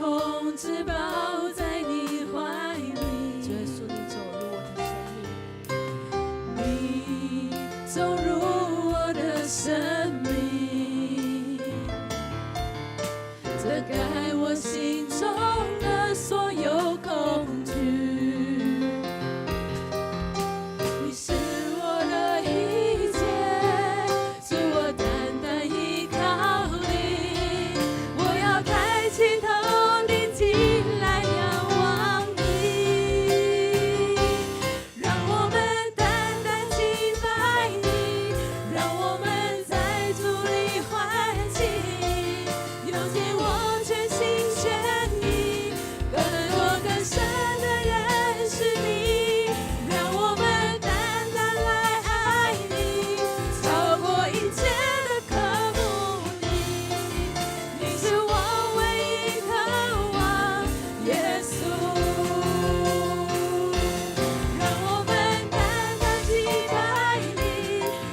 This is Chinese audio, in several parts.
控制，抱在你怀里。主耶稣，你走入我的生命，你走入我的生命，遮盖我心中的所有恐惧。你是我的一切，主，我单单依靠你。我要抬起头，定睛来仰望你。让我们单单敬拜你，让我们在主里欢喜，用尽我全心全意，更多更深的认识你。让我们单单来爱你，超过一切的渴慕你。你是我唯一渴望，耶稣。让我们单单敬拜你，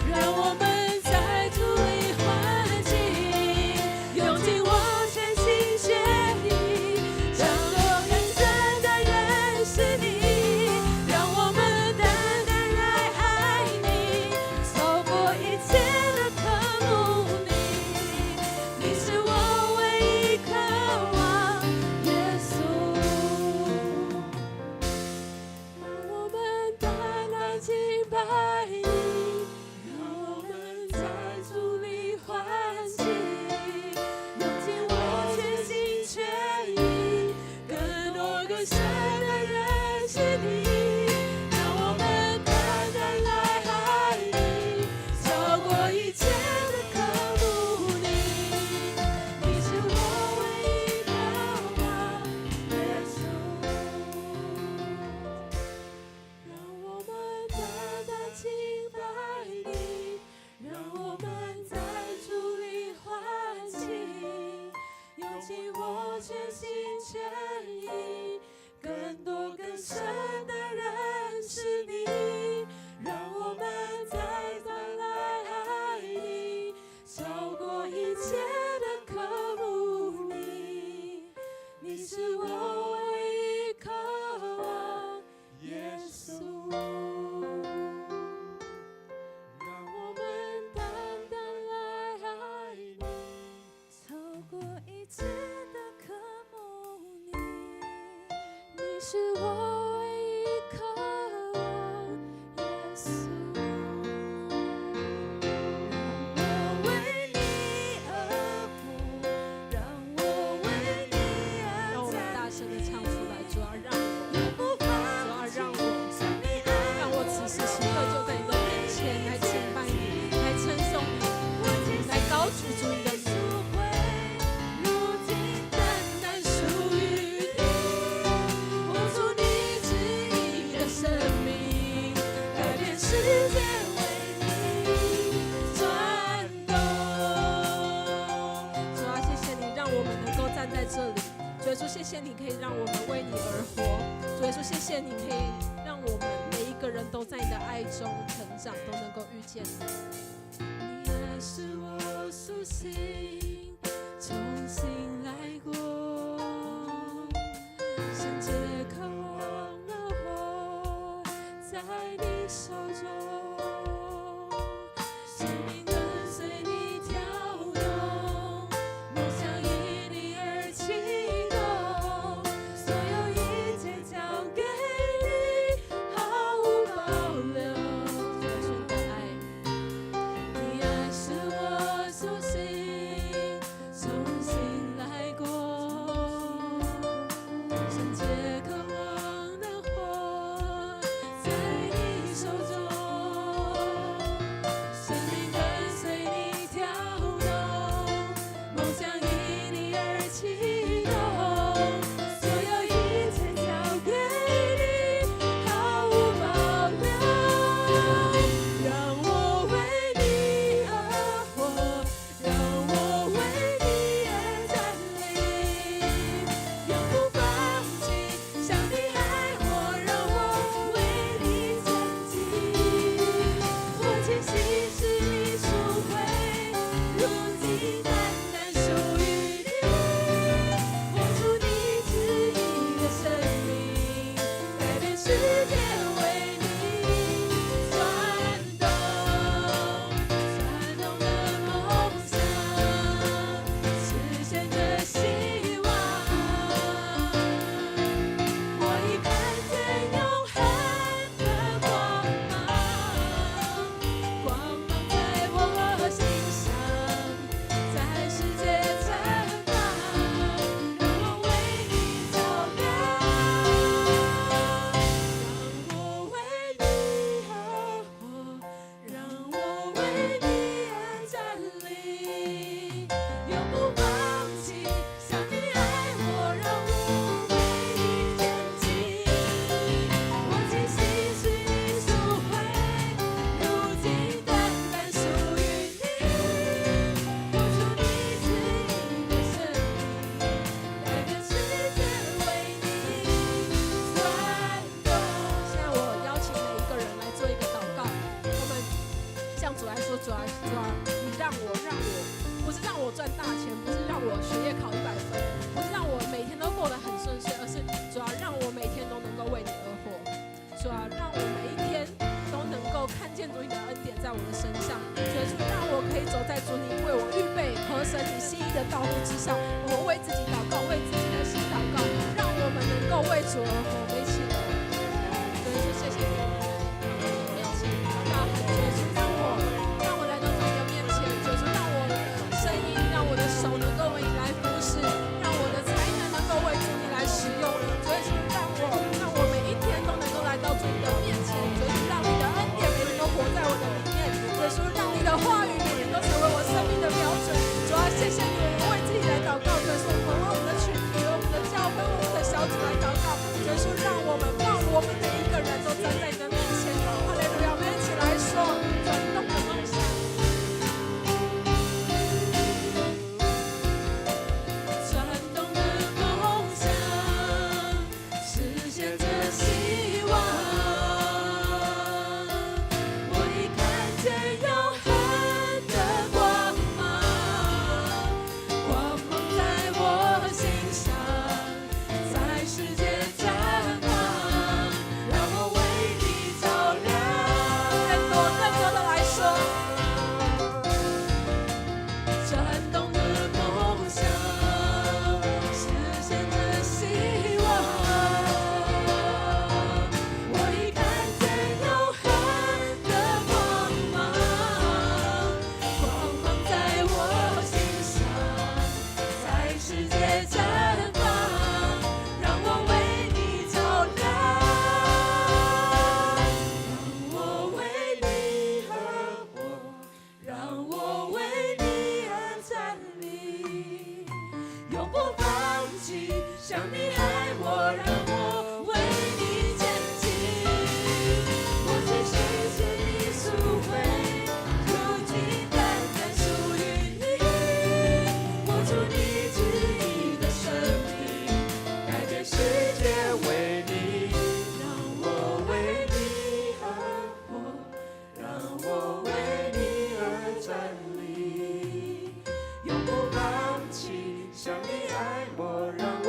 让我们在主里欢喜，用尽我全心全意，更多更深的认识你。让我们单单来爱你，超过一切的渴慕你。你是我唯一渴望，耶稣。让我们单单敬拜你，让我们在主里欢喜，用尽我全心全意，更多更深的认识你。让我们单单来爱你，超过一切的渴慕你。你是我唯一渴望，耶稣。让我们单单敬拜你，让我们在主里欢喜，用尽我全心全意，更多更深的认识你。让我们再来爱你，超过一切的渴慕你。你是我唯一渴望，耶稣。让我们单单来爱你，超过一切的渴慕你。你是我唯一渴望，耶稣。让我为你而活，让我为你而让我们大战。声的唱出来，主要让我，永不放主要弃让我，生命爱让我此时此刻就在你的面前来敬拜你，来称颂你，来高举主你的名。如今单单属于你，活出你旨意的生命，改变世界为你转动。主啊，谢谢你让我们能够站在这里。主耶稣，谢谢你可以让我们为你而活。主耶稣，谢谢你可以让我们每一个人都在你的爱中成长，都能够遇见你。你爱是我苏醒，重新来过，圣洁渴望的火在你手中，生命跟随你跳动，梦想因你而启动，所有一切交给你，毫无保留。主耶稣，你的爱，你爱是我苏醒，的道路之上，我们为自己祷告，为自己的心祷告，让我们能够为主而活。我们一起来，主耶稣，谢谢你，我们一起大喊，主耶稣，让我来到主你的面前，主耶稣，让我的声音，让我的手能够为你来服侍，让我的才能能够为主你来使用。主耶稣，让我每一天都能够来到主你的面前，主耶稣，让你的恩典每天都活在我的里面，主耶稣，让你的话语每天都成为我生命的标准。主啊，谢谢你，我们为自己来祷告，主耶稣，我们为我们的群体、为我们的教会、为我们的小组来祷告。主耶稣，让我们每一个人都站在你的面前。哈利路亚！我们一起来说，转动的梦想。转动的梦想，实现着希望。我已看见永恒的光芒，光芒在我心上，在世界绽放，让我为你照亮。更多的来说，转动的梦想，实现着希望。我已看见永恒的光芒，光芒在我心上，在世界绽放，让我为你照亮，让我为你而活。让我为你而站立，永不放弃，像你爱我，让我为你前进。我只是你赎回，如今单单属于你。活出你旨意的生命，改变世界为你。让我为你而活，让我为你而站立，永不放弃，像你爱我，让我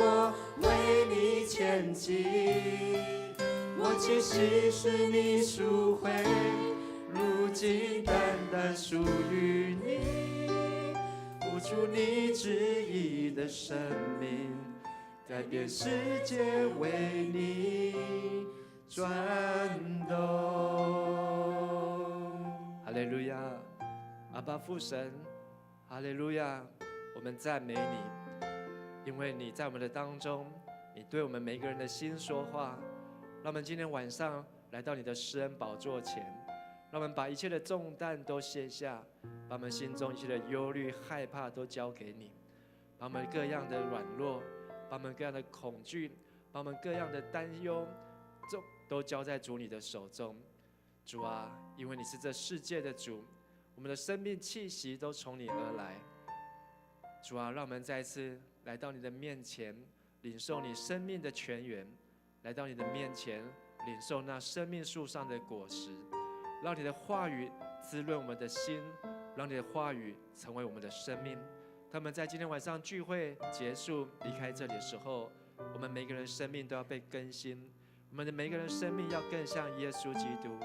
为你前进。我其实是你赎回，如今单单属于你。活出你旨意的生命，改变世界为你转动。哈利路亚，阿爸父神，哈利路亚，我们赞美你，因为你在我们的当中，你对我们每一个人的心说话。让我们今天晚上来到你的施恩宝座前，让我们把一切的重担都卸下，把我们心中一切的忧虑、害怕都交给你，把我们各样的软弱，把我们各样的恐惧，把我们各样的担忧，都交在主你的手中。主啊，因为你是这世界的主，我们的生命气息都从你而来。主啊，让我们再一次来到你的面前，领受你生命的泉源，来到你的面前，领受那生命树上的果实，让你的话语滋润我们的心，让你的话语成为我们的生命。他们在今天晚上聚会结束离开这里的时候，我们每个人生命都要被更新，我们的每个人生命要更像耶稣基督，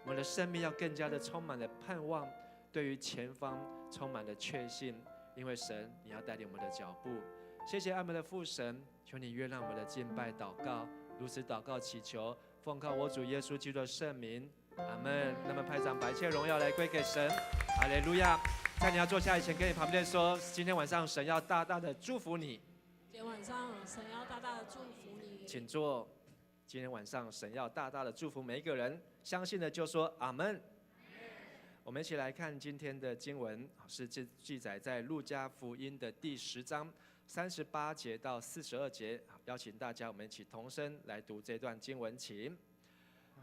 我们的生命要更加的充满了盼望，对于前方充满了确信，因为神你要带领我们的脚步。谢谢爱我们的父神，求你悦纳我们的敬拜祷告，如此祷告祈求，奉靠我主耶稣基督的圣名，阿们。那么拍掌，把一切荣耀来归给神，哈利路亚。在你要坐下以前，跟你旁边说，今天晚上神要大大的祝福你。今天晚上神要大大的祝福你，请坐。今天晚上神要大大的祝福每一个人，相信的就说阿们。我们一起来看今天的经文，是记载在路加福音的第10章38节到42节。邀请大家，我们一起同声来读这段经文，请。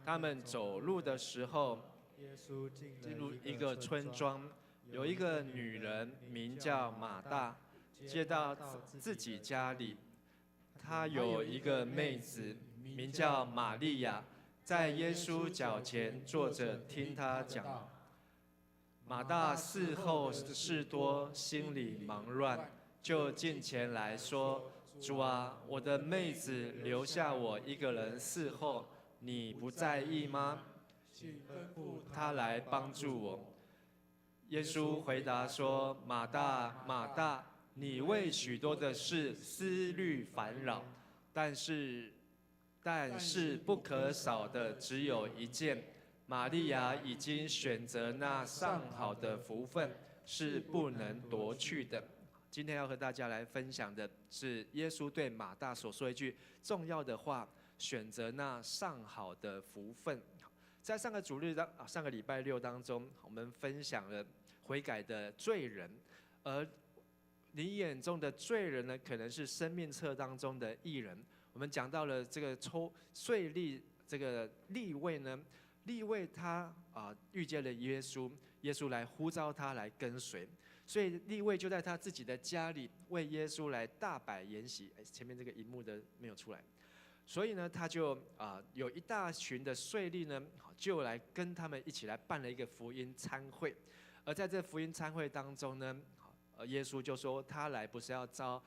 他们走路的时候，耶稣进入一个村庄，有一个女人名叫马大，接到自己家里，她有一个妹子名叫玛利亚，在耶稣脚前坐着听他讲。马大伺候事多，心里忙乱，就近前来说：“主啊，我的妹子留下我一个人伺候，你不在意吗？请吩咐她来帮助我。”耶稣回答说：“马大，马大，你为许多的事思虑烦扰，但是不可少的只有一件。玛利亚已经选择那上好的福分，是不能夺去的。今天要和大家来分享的是耶稣对马大所说一句重要的话：选择那上好的福分。在上个礼拜六当中，我们分享了悔改的罪人，而你眼中的罪人呢，可能是生命册当中的义人。我们讲到了这个税吏，这个利未呢，利未他遇见了耶稣，耶稣来呼召他来跟随，所以利未就在他自己的家里为耶稣来大摆筵席。前面这个荧幕的没有出来，所以呢，他就有一大群的税吏呢，就来跟他们一起来办了一个福音餐会。而在这福音餐会当中呢，耶稣就说他来不是要招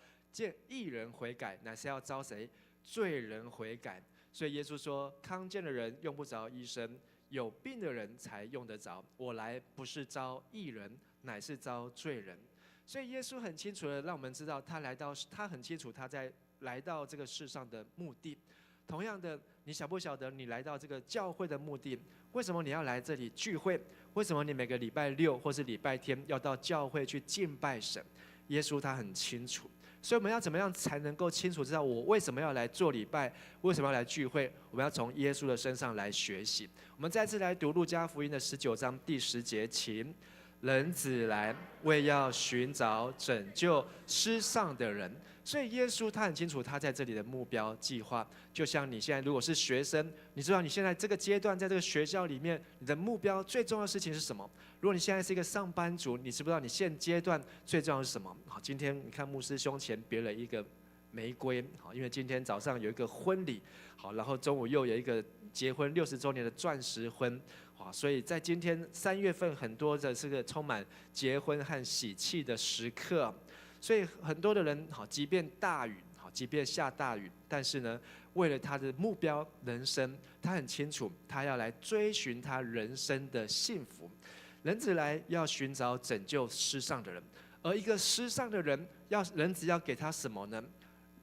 义人悔改，乃是要招谁？罪人悔改。所以耶稣说，康健的人用不着医生，有病的人才用得着。我来不是招义人，乃是招罪人。所以耶稣很清楚的让我们知道，他很清楚他在来到这个世上的目的。同样的，你晓不晓得你来到这个教会的目的？为什么你要来这里聚会？为什么你每个礼拜六或是礼拜天要到教会去敬拜神？耶稣他很清楚。所以我们要怎么样才能够清楚知道我为什么要来做礼拜，为什么要来聚会？我们要从耶稣的身上来学习。我们再次来读路加福音的19章第10节，请。人子来，为要寻找拯救失丧的人。所以耶稣他很清楚他在这里的目标计划。就像你现在如果是学生，你知道你现在这个阶段在这个学校里面，你的目标最重要的事情是什么？如果你现在是一个上班族，你知不知道你现阶段最重要的是什么？好，今天你看牧师胸前别了一个玫瑰，好，因为今天早上有一个婚礼，好，然后中午又有一个结婚60周年的钻石婚。所以在今天3月份，很多的这个充满结婚和喜气的时刻，所以很多的人，即便大雨，即便下大雨，但是呢，为了他的目标人生，他很清楚，他要来追寻他人生的幸福。人子来要寻找拯救失丧的人，而一个失丧的人，人子要给他什么呢？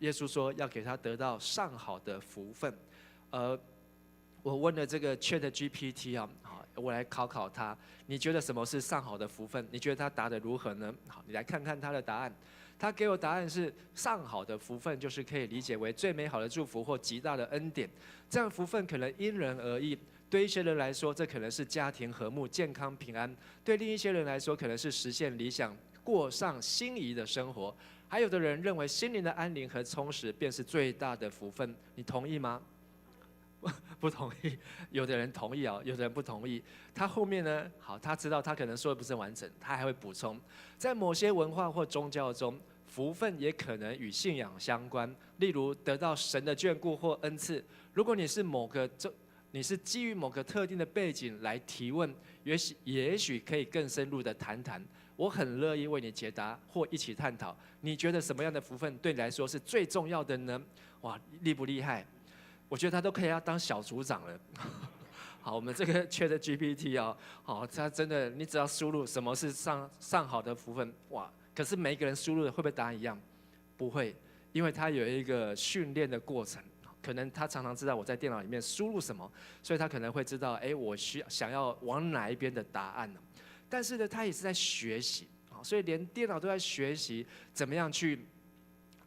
耶稣说要给他得到上好的福分。我问了这个 ChatGPT 我来考考他，你觉得什么是上好的福分？你觉得他答得如何呢？好，你来看看他的答案。他给我答案是：上好的福分就是可以理解为最美好的祝福或极大的恩典。这样的福分可能因人而异。对一些人来说，这可能是家庭和睦、健康、平安；对另一些人来说，可能是实现理想、过上心仪的生活。还有的人认为心灵的安宁和充实便是最大的福分。你同意吗？不同意，有的人同意有的人不同意。他后面呢，好，他知道他可能说的不是完整，他还会补充，在某些文化或宗教中，福分也可能与信仰相关，例如得到神的眷顾或恩赐。如果你是基于某个特定的背景来提问，也许可以更深入的谈谈。我很乐意为你解答或一起探讨。你觉得什么样的福分对你来说是最重要的呢？哇，厉不厉害？我觉得他都可以要当小组长了。好，我们这个ChatGPT好，他真的，你只要输入什么是上好的福分，哇！可是每一个人输入的会不会答案一样？不会，因为他有一个训练的过程。可能他常常知道我在电脑里面输入什么，所以他可能会知道，我想要往哪一边的答案呢？但是呢，他也是在学习，所以连电脑都在学习怎么样去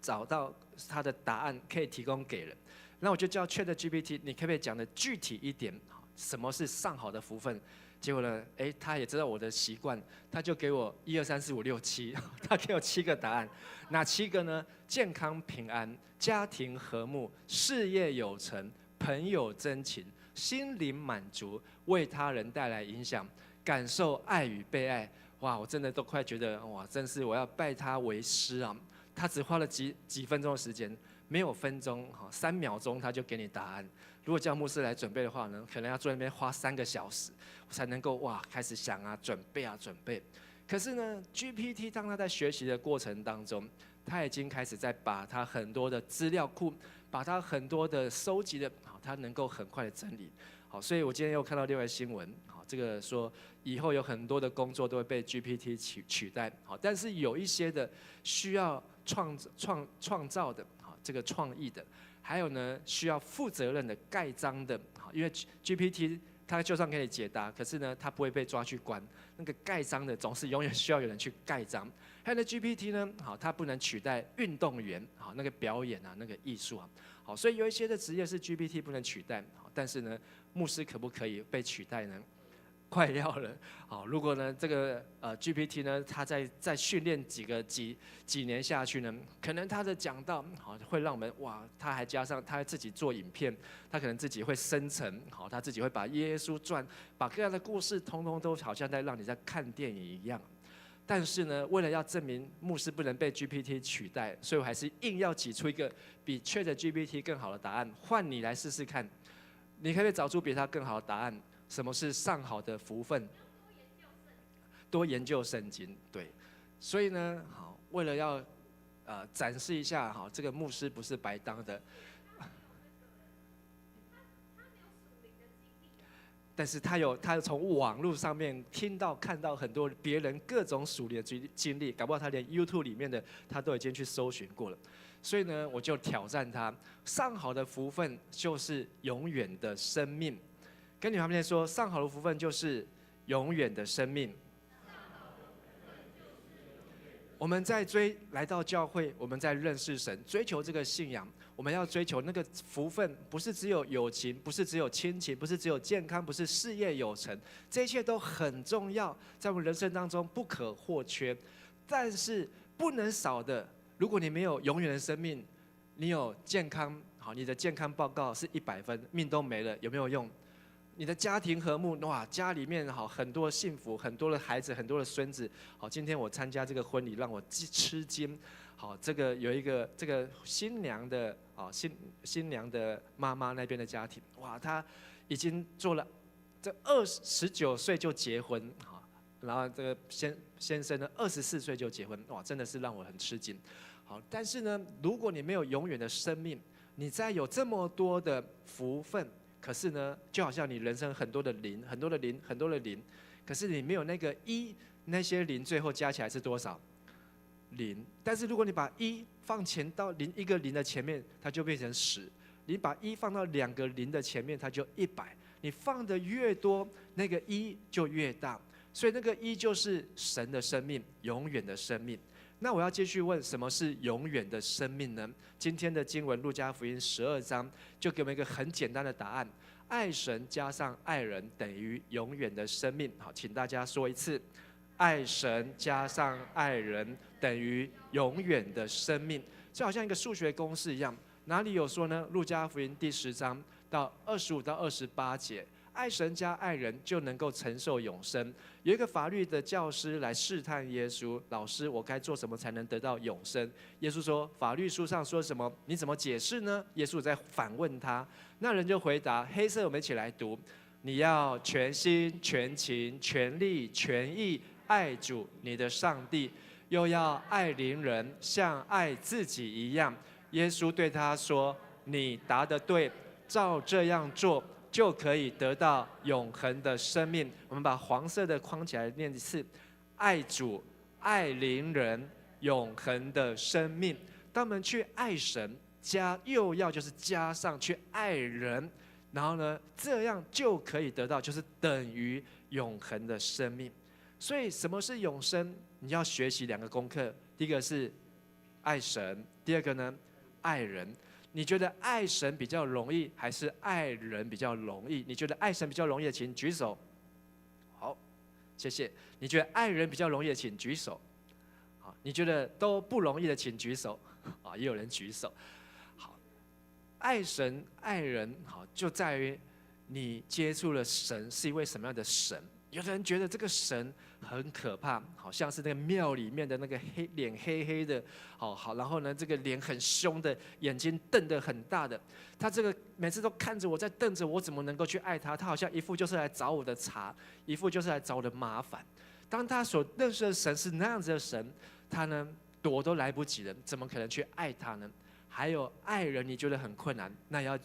找到他的答案，可以提供给人。那我就叫 ChatGPT， 你可不可以讲的具体一点？什么是上好的福分？结果呢，他也知道我的习惯，他就给我1、2、3、4、5、6、7，他给我7个答案。哪7个呢？健康平安、家庭和睦、事业有成、朋友真情、心灵满足、为他人带来影响、感受爱与被爱。哇，我真的都快觉得哇，真是我要拜他为师啊！他只花了几分钟的时间。没有分钟，3秒钟他就给你答案。如果叫牧师来准备的话呢，可能要坐那边花3个小时，才能够开始想准备。可是呢 ，GPT 当他在学习的过程当中，他已经开始在把他很多的资料库，把他很多的收集的，他能够很快的整理。好，所以我今天又看到另外新闻，这个说以后有很多的工作都会被 GPT 取代，好，但是有一些的需要创造的，好，这个创意的，还有呢需要负责任的盖章的，好，因为 GPT 它就算给你解答，可是呢它不会被抓去关，那个盖章的总是永远需要有人去盖章。还有呢 GPT 呢，好，它不能取代运动员，好，那个表演啊，那个艺术啊，好，所以有一些的职业是 GPT 不能取代，好，但是呢，牧师可不可以被取代呢？快要了，好，如果呢这个GPT 呢，它再训练几年下去呢，可能它的讲道好会让我们哇，它还加上它自己做影片，它可能自己会生成，好，它自己会把耶稣传，把各样的故事通通都好像在让你在看电影一样。但是呢，为了要证明牧师不能被 GPT 取代，所以我还是硬要挤出一个比 ChatGPT 更好的答案，换你来试试看，你可不可以找出比它更好的答案？什么是上好的福分？多研究圣经，对。所以呢，好，为了要展示一下，好，这个牧师不是白当的。但是他从网络上面看到很多别人各种属灵的经历，搞不好他连 YouTube 里面的他都已经去搜寻过了。所以呢，我就挑战他，上好的福分就是永远的生命。跟你旁边说，上好的福分就是永远的生命。我们在来到教会，我们在认识神，追求这个信仰。我们要追求那个福分，不是只有友情，不是只有亲情，不是只有健康，不是事业有成，这一切都很重要，在我们人生当中不可或缺。但是不能少的，如果你没有永远的生命，你有健康，好，你的健康报告是100分，命都没了，有没有用？你的家庭和睦，哇，家里面好很多幸福，很多的孩子，很多的孙子。好，今天我参加这个婚礼，让我吃惊。好，这个有一个这个新娘的新娘的妈妈那边的家庭，哇，她已经做了这19岁就结婚，好，然后这个先生呢24岁就结婚，哇，真的是让我很吃惊。好，但是呢，如果你没有永远的生命，你再有这么多的福分。可是呢，就好像你人生很多的零，可是你没有那个1，那些零最后加起来是多少？0。但是如果你把1放前到一个0的前面，它就变成10；你把1放到2个0的前面，它就100。你放的越多，那个1就越大。所以那个1就是神的生命，永远的生命。那我要继续问，什么是永远的生命呢？今天的经文路加福音12章就给我们一个很简单的答案：爱神加上爱人等于永远的生命。好，请大家说一次：爱神加上爱人等于永远的生命。就好像一个数学公式一样，哪里有说呢？路加福音第10章到25到28节。爱神加爱人就能够承受永生。有一个法律的教师来试探耶稣，老师，我该做什么才能得到永生？耶稣说，法律书上说什么？你怎么解释呢？耶稣在反问他，那人就回答，黑色我们一起来读，你要全心全情全力全意爱主你的上帝，又要爱邻人像爱自己一样。耶稣对他说，你答得对，照这样做就可以得到永恒的生命。我们把黄色的框起来念一次：爱主、爱邻人、永恒的生命。当我们去爱神，又要就是加上去爱人，然后呢，这样就可以得到，就是等于永恒的生命。所以什么是永生？你要学习2个功课，第一个是爱神，第二个呢，爱人。你觉得爱神比较容易，还是爱人比较容易？你觉得爱神比较容易的，请举手。好，谢谢。你觉得爱人比较容易的，请举手。好，你觉得都不容易的，请举手。啊，也有人举手。好，爱神爱人，好，就在于你接触了神是一位什么样的神。有的人觉得这个神很可怕，好像是那个庙里面的那个脸黑黑的，好，然后呢，这个脸很凶的，眼睛瞪得很大的，他这个每次都看着我在瞪着我，怎么能够去爱他？他好像一副就是来找我的茬，一副就是来找我的麻烦。当他所认识的神是那样子的神，他呢躲都来不及了，怎么可能去爱他呢？还有爱人，你觉得很困难，那也要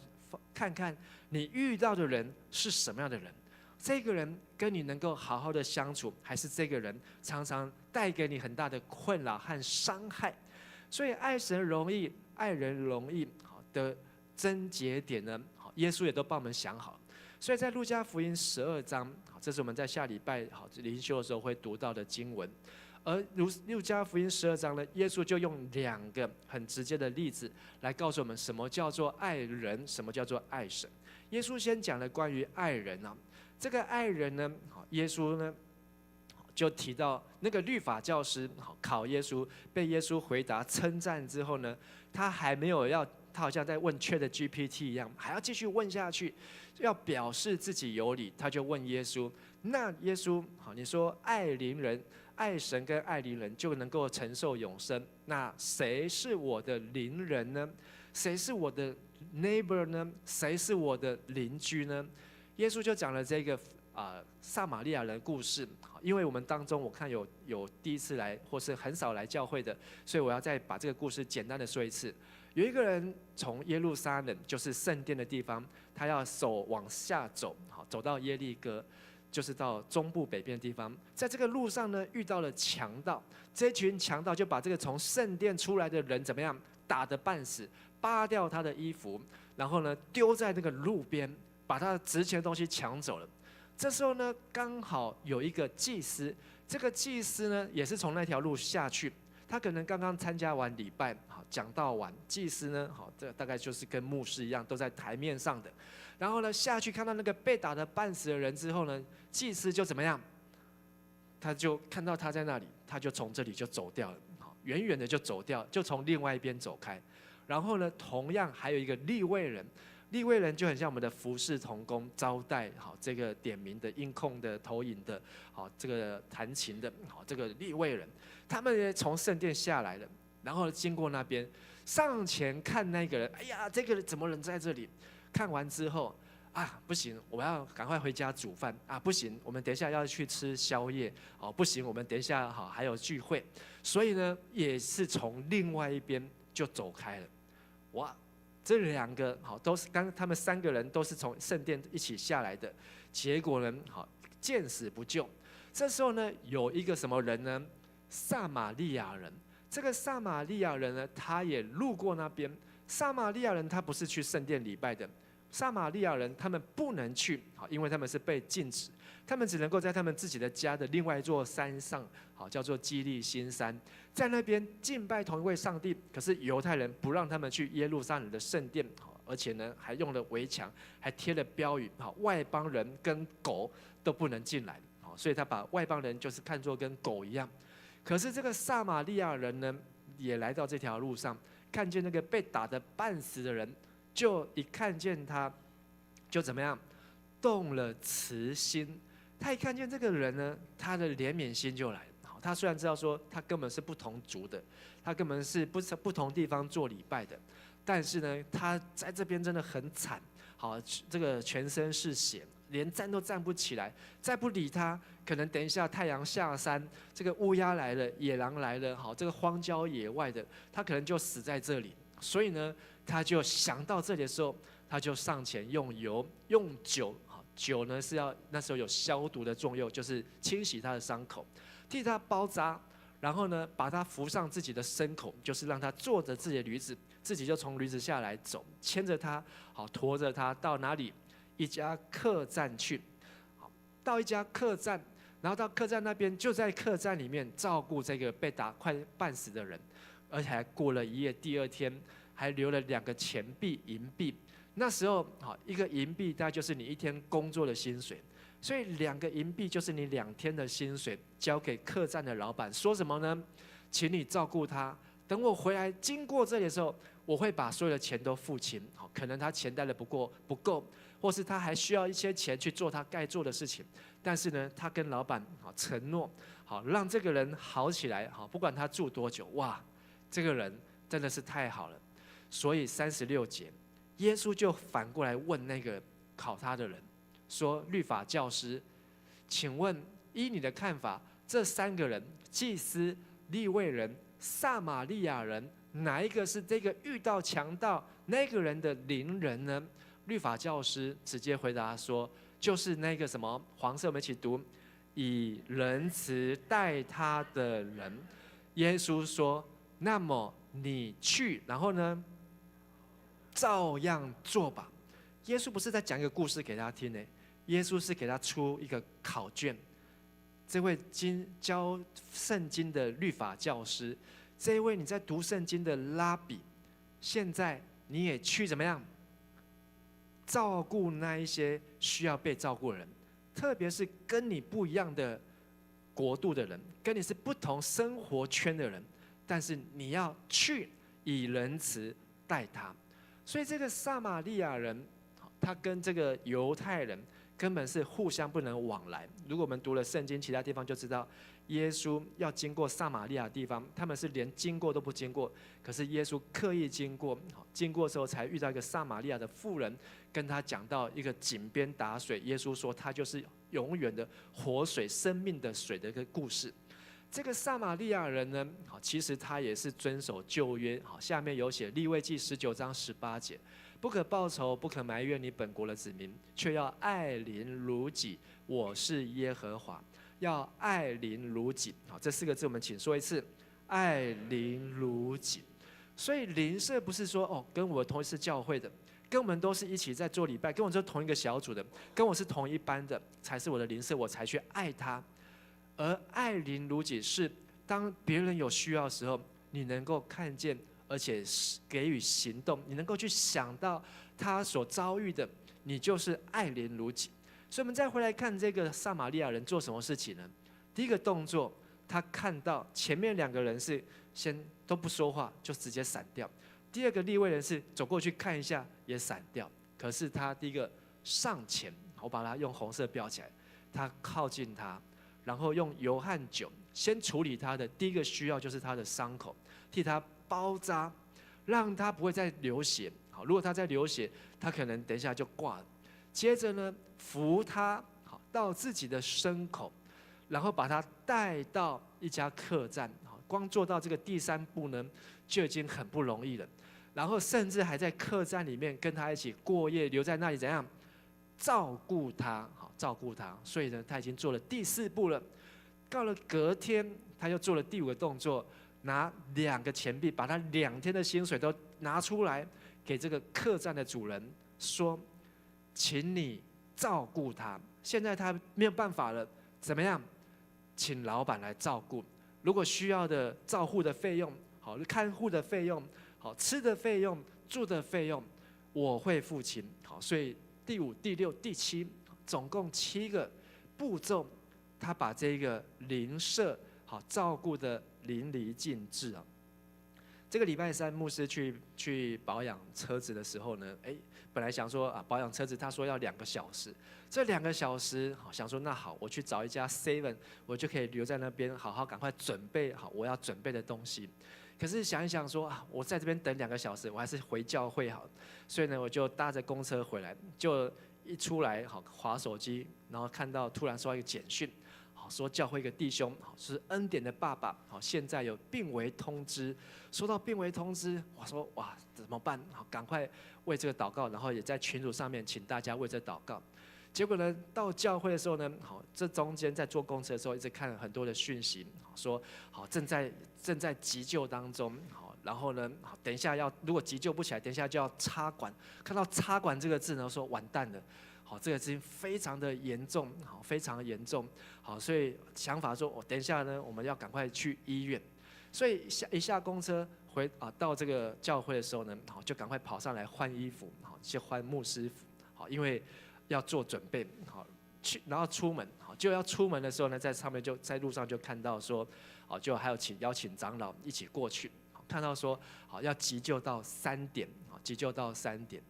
看看你遇到的人是什么样的人。这个人跟你能够好好的相处，还是这个人常常带给你很大的困扰和伤害？所以爱神容易，爱人容易的症结点呢，耶稣也都帮我们想好。所以在路加福音12章，这是我们在下礼拜灵修的时候会读到的经文。而路加福音12章呢，耶稣就用2个很直接的例子来告诉我们什么叫做爱人，什么叫做爱神。耶稣先讲了关于爱人啊，这个爱人呢，耶稣呢就提到那个律法教师考耶稣，被耶稣回答称赞之后呢，他还没有要，他好像在问 ChatGPT 一样，还要继续问下去，要表示自己有理，他就问耶稣：那耶稣，你说爱邻人、爱神跟爱邻人就能够承受永生，那谁是我的邻人呢？谁是我的 neighbor 呢？谁是我的邻居呢？耶稣就讲了这个撒玛利亚人故事。因为我们当中我看有第一次来或是很少来教会的，所以我要再把这个故事简单的说一次。有一个人从耶路撒冷，就是圣殿的地方，他要往下走，走到耶利哥，就是到中部北边的地方。在这个路上呢，遇到了强盗，这群强盗就把这个从圣殿出来的人怎么样，打得半死，扒掉他的衣服，然后呢丢在那个路边，把他的值钱的东西抢走了。这时候呢，刚好有一个祭司，这个祭司呢也是从那条路下去，他可能刚刚参加完礼拜，讲道完，祭司呢，这大概就是跟牧师一样，都在台面上的。然后呢，下去看到那个被打得半死的人之后呢，祭司就怎么样？他就看到他在那里，他就从这里就走掉了，远远的就走掉，就从另外一边走开。然后呢，同样还有一个利未人。利未人就很像我们的服侍同工，招待这个点名的、音控的、投影的，这个弹琴的，这个利未人，他们也从圣殿下来了，然后经过那边，上前看那个人，哎呀，这个人怎么人在这里？看完之后啊，不行，我要赶快回家煮饭啊，不行，我们等一下要去吃宵夜，不行，我们等一下还有聚会，所以呢，也是从另外一边就走开了，哇！这2个都是他们3个人都是从圣殿一起下来的，结果呢，见死不救。这时候呢，有一个什么人呢？撒玛利亚人。这个撒玛利亚人呢，他也路过那边。撒玛利亚人他不是去圣殿礼拜的，撒玛利亚人他们不能去，因为他们是被禁止，他们只能够在他们自己的家的另外一座山上，叫做基利心山，在那边敬拜同一位上帝。可是犹太人不让他们去耶路撒冷的圣殿，而且呢还用了围墙，还贴了标语，外邦人跟狗都不能进来，所以他把外邦人就是看作跟狗一样。可是这个撒玛利亚人呢，也来到这条路上，看见那个被打得半死的人，就一看见他，就怎么样，动了慈心。他一看见这个人呢，他的怜悯心就来了。他虽然知道说他根本是不同族的，他根本是不同地方做礼拜的，但是呢，他在这边真的很惨，这个全身是血，连站都站不起来。再不理他，可能等一下太阳下山，这个乌鸦来了，野狼来了，这个荒郊野外的，他可能就死在这里。所以呢，他就想到这里的时候，他就上前用油、用酒，酒呢是要那时候有消毒的作用，就是清洗他的伤口，替他包扎，然后呢，把他扶上自己的牲口，就是让他坐着自己的驴子，自己就从驴子下来走，牵着他，驮着他到哪里？一家客栈去。到一家客栈，然后到客栈那边，就在客栈里面照顾这个被打快半死的人，而且还过了一夜，第2天还留了2个钱币银币。那时候一个银币大概就是你1天工作的薪水，所以2个银币就是你2天的薪水，交给客栈的老板，说什么呢？请你照顾他，等我回来经过这里的时候，我会把所有的钱都付清。可能他钱带的不够，或是他还需要一些钱去做他该做的事情，但是呢，他跟老板承诺，让这个人好起来，不管他住多久，哇，这个人真的是太好了。所以36节，耶稣就反过来问那个考他的人说：“律法教师，请问依你的看法，这3个人，祭司、利未人、撒玛利亚人，哪一个是这个遇到强盗那个人的邻人呢？”律法教师直接回答说：“就是那个什么黄色，我们一起读，以仁慈待他的人。耶稣说：“那么你去，然后呢，照样做吧。”耶稣不是在讲一个故事给他听呢，耶稣是给他出一个考卷。这位教圣经的律法教师，这一位你在读圣经的拉比，现在你也去怎么样？照顾那一些需要被照顾的人，特别是跟你不一样的国度的人，跟你是不同生活圈的人，但是你要去以仁慈待他。所以这个撒玛利亚人，他跟这个犹太人根本是互相不能往来。如果我们读了圣经其他地方就知道，耶稣要经过撒玛利亚的地方，他们是连经过都不经过，可是耶稣刻意经过，经过的时候才遇到一个撒玛利亚的妇人，跟他讲到一个井边打水，耶稣说他就是永远的活水，生命的水的一个故事。这个撒玛利亚人呢，其实他也是遵守旧约，下面有写利未记19章18节，不可报仇，不可埋怨你本国的子民，却要爱邻如己，我是耶和华。要爱邻如己，这4个字我们请说一次，爱邻如己。所以邻舍不是说跟我同一次教会的，跟我们都是一起在做礼拜，跟我是同一个小组的，跟我是同一班的，才是我的邻舍，我才去爱他。而爱邻如己是当别人有需要的时候，你能够看见，而且给予行动，你能够去想到他所遭遇的，你就是爱邻如己。所以我们再回来看这个撒玛利亚人做什么事情呢？第一个动作，他看到前面2个人是先都不说话，就直接闪掉。第二个利未人是走过去看一下，也闪掉。可是他第一个上前，我把它用红色标起来，他靠近他，然后用油和酒先处理他的第一个需要，就是他的伤口，替他包扎，让他不会再流血。好，如果他在流血，他可能等一下就挂了。接着呢，扶他到自己的牲口，然后把他带到一家客栈。光做到这个第3步呢，就已经很不容易了。然后甚至还在客栈里面跟他一起过夜，留在那里怎样照顾他？照顾他。所以呢，他已经做了第4步了。到了隔天，他又做了第5个动作，拿2个钱币，把他2天的薪水都拿出来，给这个客栈的主人说，请你照顾他。现在他没有办法了，怎么样？请老板来照顾。如果需要的照护的费用，好，看护的费用，好，吃的费用，住的费用，我会付清。好，所以第5、第6、第7，总共7个步骤，他把这个邻舍好照顾的淋漓尽致啊。这个礼拜3，牧师去保养车子的时候呢，本来想说保养车子，他说要2个小时。这2个小时，想说那好，我去找一家 Seven， 我就可以留在那边，好好赶快准备好我要准备的东西。可是想一想说我在这边等2个小时，我还是回教会好。所以呢，我就搭着公车回来，就一出来滑手机，然后看到突然收到一个简讯。说教会一个弟兄是恩典的爸爸，现在有病危通知。收到病危通知，我说哇怎么办？赶快为这个祷告，然后也在群组上面请大家为这祷告。结果呢，到教会的时候呢，这中间在坐公车的时候，一直看了很多的讯息，说正在急救当中，然后呢，等一下如果急救不起来，等一下就要插管。看到插管这个字呢，说完蛋了。这个事情非常的严重，非常严重，所以想法说，等一下呢，我们要赶快去医院。所以一下公车到这个教会的时候呢，就赶快跑上来换衣服，就换牧师服，因为要做准备，然后出门，就要出门的时候呢，在上面在路上就看到说，就还有邀请长老一起过去，看到说，要急救到3点，急救到3点，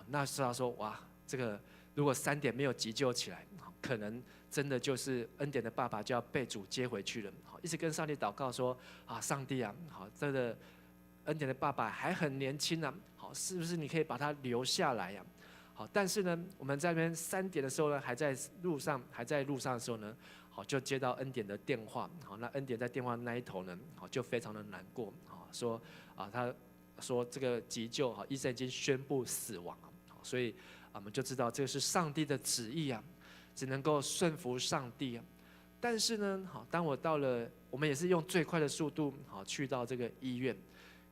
那时候说哇，这个。如果3点没有急救起来，可能真的就是恩典的爸爸就要被主接回去了。一直跟上帝祷告说上帝啊，这个恩典的爸爸还很年轻啊，是不是你可以把他留下来呀？但是呢，我们在那边3点的时候呢，还在路上的时候呢，就接到恩典的电话。那恩典在电话那一头呢，就非常的难过，说他说这个急救医生已经宣布死亡，所以我们就知道这是上帝的旨意啊，只能够顺服上帝啊。但是呢，好，当我到了，我们也是用最快的速度好去到这个医院，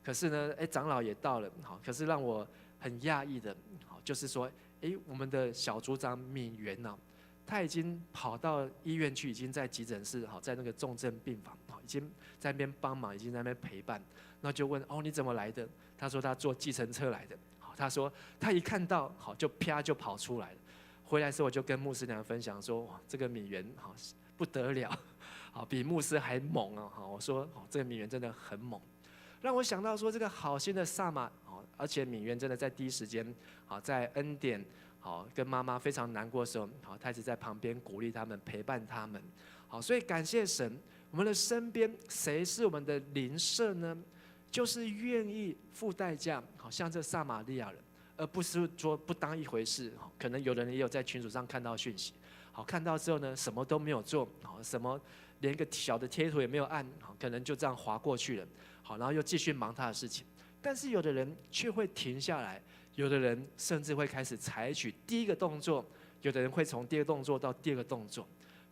可是呢，长老也到了，好，可是让我很讶异的，好，就是说，我们的小组长敏元呢，他已经跑到医院去，已经在急诊室，好，在那个重症病房，好，已经在那边帮忙，已经在那边陪伴。那就问，你怎么来的？他说他坐计程车来的。好，他说他一看到，好，就啪就跑出来了。回来的时候我就跟牧师娘分享说，哇，这个敏元好不得了，好，比牧师还猛啊！好，我说，这个敏元真的很猛，让我想到说，这个好心的撒玛，而且敏元真的在第一时间，好，在恩典，好，跟妈妈非常难过的时候，好，他一直在旁边鼓励他们，陪伴他们，好，所以感谢神，我们的身边谁是我们的邻舍呢？就是愿意付代价，好像这撒玛利亚人，而不是说不当一回事。可能有的人也有在群组上看到讯息，好，看到之后呢，什么都没有做，好，什么连个小的贴图也没有按，好，可能就这样滑过去了，好，然后又继续忙他的事情。但是有的人却会停下来，有的人甚至会开始采取第一个动作，有的人会从第一个动作到第二个动作。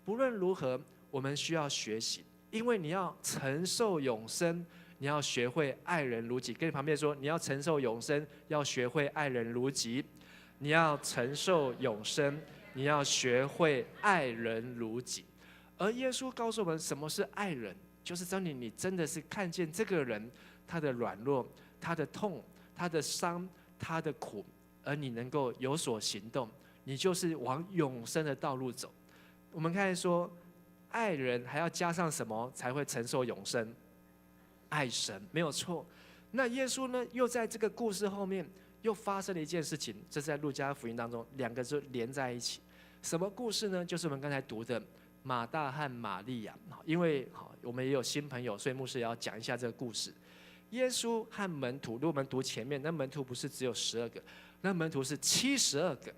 不论如何，我们需要学习，因为你要承受永生。你要学会爱人如己，跟你旁边说，你要承受永生，要学会爱人如己。你要承受永生，你要学会爱人如己。而耶稣告诉我们，什么是爱人？就是当你真的是看见这个人他的软弱、他的痛、他的伤、他的苦，而你能够有所行动，你就是往永生的道路走。我们看说，爱人还要加上什么才会承受永生？爱神，没有错。那耶稣呢，又在这个故事后面又发生了一件事情，这是在路加福音当中，两个就连在一起。什么故事呢？就是我们刚才读的马大和玛利亚。因为我们也有新朋友，所以牧师也要讲一下这个故事。耶稣和门徒，如果我们读前面，那门徒不是只有12个，那门徒是72个，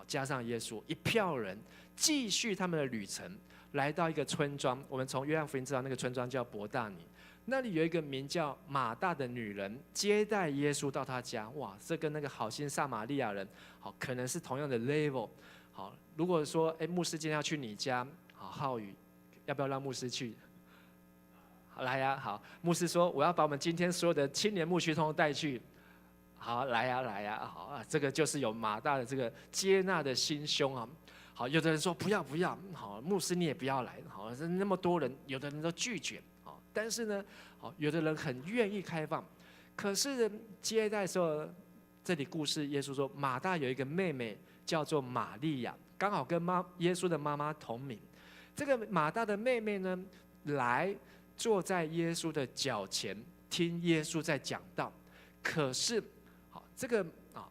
加上耶稣，一票人继续他们的旅程，来到一个村庄。我们从约翰福音知道，那个村庄叫伯大尼。那里有一个名叫马大的女人接待耶稣到她家，哇，这跟那个好心撒玛利亚人，好，可能是同样的 level。好，如果说，牧师今天要去你家，好，浩宇，要不要让牧师去？好，来呀，好，牧师说我要把我们今天所有的青年牧区通通带去。好，来呀，来呀，好啊，这个就是有马大的这个接纳的心胸啊。好，有的人说不要不要，好，牧师你也不要来，好，那么多人，有的人都拒绝。但是呢，有的人很愿意开放，可是接待的时候，这里故事耶稣说，马大有一个妹妹叫做玛利亚，刚好跟耶稣的妈妈同名。这个马大的妹妹呢，来坐在耶稣的脚前，听耶稣在讲道。可是，这个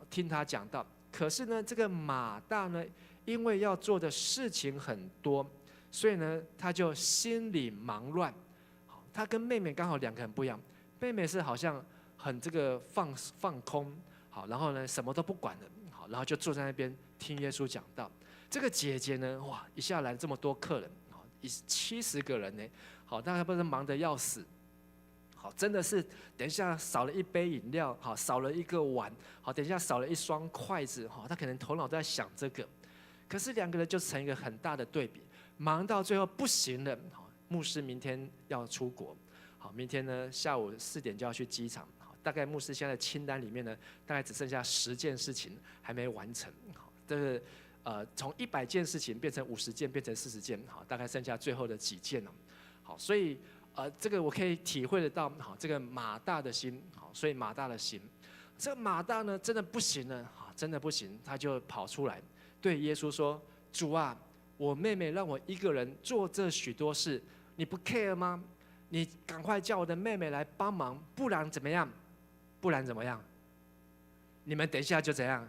听他讲道，可是呢，这个马大呢，因为要做的事情很多，所以呢，他就心里忙乱。他跟妹妹刚好两个很不一样，妹妹是好像很这个放空，好，然后呢什么都不管的，好，然后就坐在那边听耶稣讲道。这个姐姐呢，哇，一下来这么多客人，好，70个人呢，好，大家不是忙得要死，好，真的是等一下少了一杯饮料，好，少了一个碗，好，等一下少了一双筷子，好，他可能头脑都在想这个，可是两个人就成一个很大的对比，忙到最后不行了。牧师明天要出国，好，明天呢下午4点就要去机场，好，大概牧师现在的清单里面呢，大概只剩下10件事情还没完成，好，这个从100件事情变成50件，变成40件，好，大概剩下最后的几件了，好，所以这个我可以体会得到，好，这个马大的心，好，所以马大的心，这个马大呢真的不行了，好，真的不行，他就跑出来对耶稣说：“主啊，我妹妹让我一个人做这许多事。”你不 care 吗？你赶快叫我的妹妹来帮忙，不然怎么样？不然怎么样？你们等一下就怎样？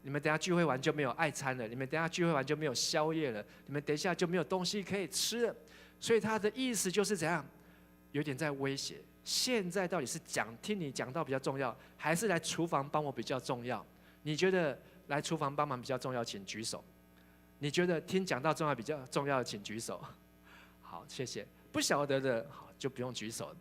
你们等一下聚会完就没有爱餐了，你们等一下聚会完就没有宵夜了，你们等一下就没有东西可以吃了。所以他的意思就是怎样？有点在威胁。现在到底是听你讲道比较重要，还是来厨房帮我比较重要？你觉得来厨房帮忙比较重要，请举手。你觉得听讲道比较重要的，请举手。好，谢谢。不晓得的，好就不用举手。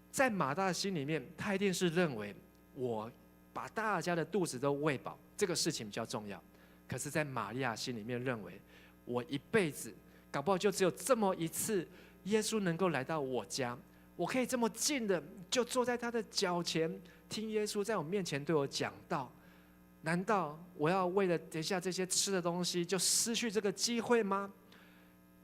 在马大的心里面，他一定是认为我把大家的肚子都喂饱，这个事情比较重要。可是，在玛利亚心里面认为，我一辈子搞不好就只有这么一次，耶稣能够来到我家，我可以这么近的就坐在他的脚前，听耶稣在我面前对我讲道。难道我要为了等一下这些吃的东西就失去这个机会吗？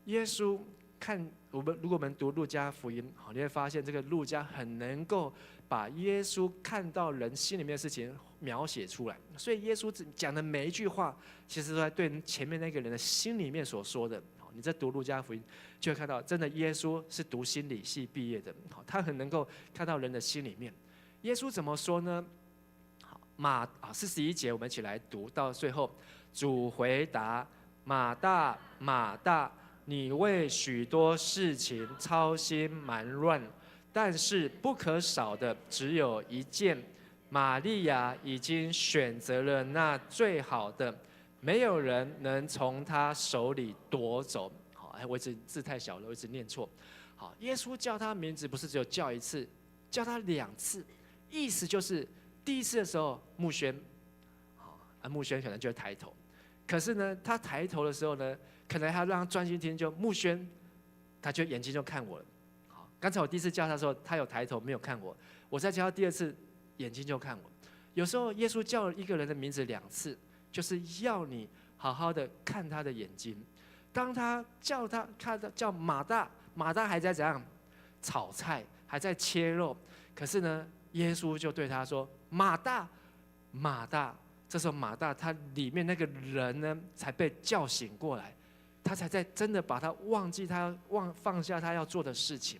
耶稣看如果我们读路加福音，你会发现这个路加很能够把耶稣看到人心里面的事情描写出来。所以耶稣讲的每一句话，其实都在对前面那个人的心里面所说的。你在读路加福音，就会看到真的耶稣是读心理系毕业的，他很能够看到人的心里面。耶稣怎么说呢？41节我们一起来读到最后。主回答：马大，马大，你为许多事情操心忙乱，但是不可少的只有一件。玛利亚已经选择了那最好的，没有人能从她手里夺走。我一直字太小了，我一直念错。耶稣叫他名字不是只有叫一次，叫他2次，意思就是第一次的时候木轩，木轩可能就会抬头，可是呢，他抬头的时候呢，可能还要让他专心听，就木轩，他就眼睛就看我了。刚才我第一次叫他的时候，他有抬头没有看我，我再叫他第2次，眼睛就看我。有时候耶稣叫一个人的名字2次，就是要你好好的看他的眼睛。当他叫马大，马大还在怎样炒菜，还在切肉，可是呢，耶稣就对他说：“马大，马大。”这时候马大他里面那个人呢，才被叫醒过来，他才在真的把他忘记放下他要做的事情，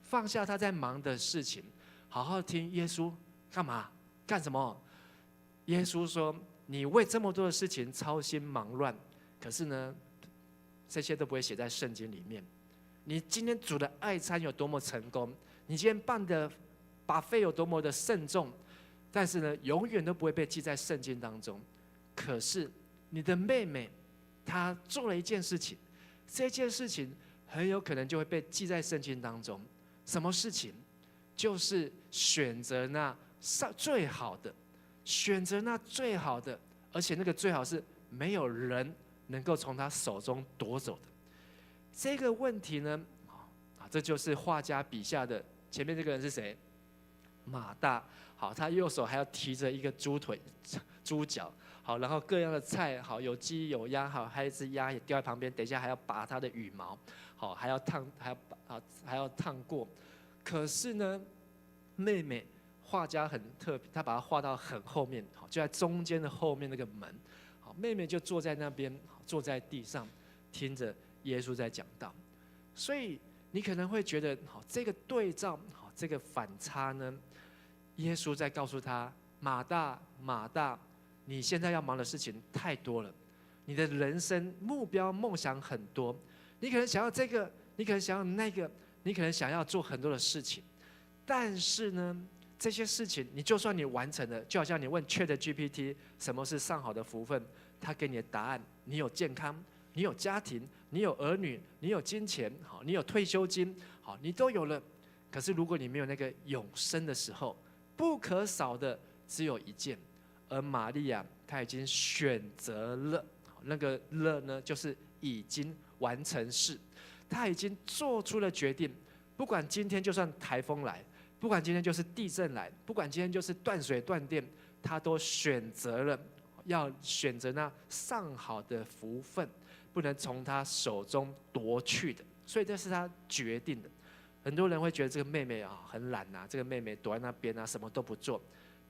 放下他在忙的事情，好好听耶稣干嘛干什么？耶稣说：“你为这么多的事情操心忙乱，可是呢，这些都不会写在圣经里面。你今天煮的爱餐有多么成功，你今天办的buffet有多么的慎重。”但是呢，永远都不会被记在圣经当中。可是你的妹妹，她做了一件事情，这件事情很有可能就会被记在圣经当中。什么事情？就是选择那最好的，选择那最好的，而且那个最好是没有人能够从她手中夺走的。这个问题呢，这就是画家笔下的前面这个人是谁？马大。好，他右手还要提着一个猪脚，好，然后各样的菜，好，有鸡有鸭，好，还有一只鸭也掉在旁边，等一下还要拔它的羽毛，好，还要烫过。可是呢，妹妹画家很特别，他把它画到很后面，好，就在中间的后面那个门，好，妹妹就坐在那边，坐在地上，听着耶稣在讲道。所以你可能会觉得，好，这个对照，好，这个反差呢？耶稣在告诉他：马大，马大，你现在要忙的事情太多了，你的人生目标梦想很多，你可能想要这个，你可能想要那个，你可能想要做很多的事情，但是呢，这些事情你就算你完成了，就好像你问 ChatGPT 什么是上好的福分，他给你的答案：你有健康，你有家庭，你有儿女，你有金钱，好，你有退休金，好，你都有了。可是如果你没有那个永生的时候，不可少的只有一件，而玛利亚她已经选择了，那个了呢，就是已经完成式，她已经做出了决定。不管今天就算台风来，不管今天就是地震来，不管今天就是断水断电，她都选择了要选择那上好的福分，不能从她手中夺去的。所以这是她决定的。很多人会觉得这个妹妹很懒啊，这个妹妹躲在那边啊，什么都不做。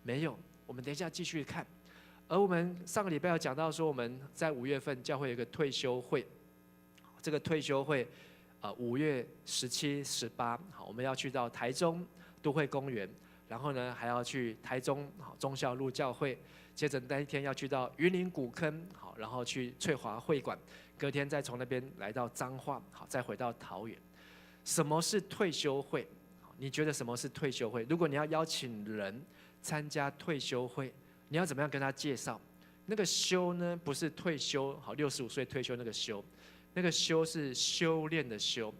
没有，我们等一下继续看。而我们上个礼拜有讲到说，我们在5月份教会有一个退休会，这个退休会5月17、18，我们要去到台中都会公园，然后呢还要去台中忠孝路教会，接着那一天要去到云林古坑，然后去翠华会馆，隔天再从那边来到彰化，再回到桃园。什么是退休会？你觉得什么是退休会？如果你要邀请人参加退休会，你要怎么样跟他介绍？那个休呢，不是退休，好，65岁退休那个休，那个休是修炼的修。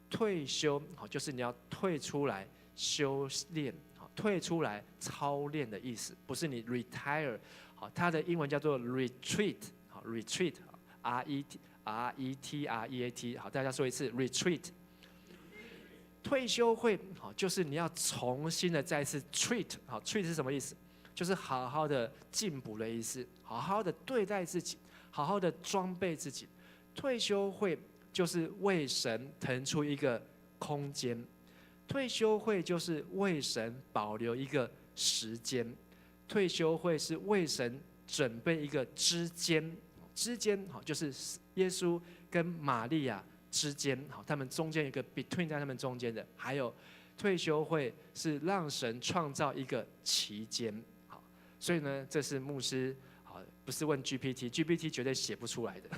退休好，就是你要退出来修炼，退出来操练的意思，不是你 retire， 好，它的英文叫做 retreat， 好 retreat，R-E-T-R-E-A-T， 好，大家说一次 retreat。退休会，好，就是你要重新的再次 treat， 好 treat 是什么意思？就是好好的进补的意思，好好的对待自己，好好的装备自己。退休会就是为神腾出一个空间，退休会就是为神保留一个时间，退休会是为神准备一个支间，支间好就是耶稣跟玛利亚之间，好，他们中间有一个 between 在他们中间的，还有退休会是让神创造一个期间，好，所以呢，这是牧师好，不是问 GPT 绝对写不出来的，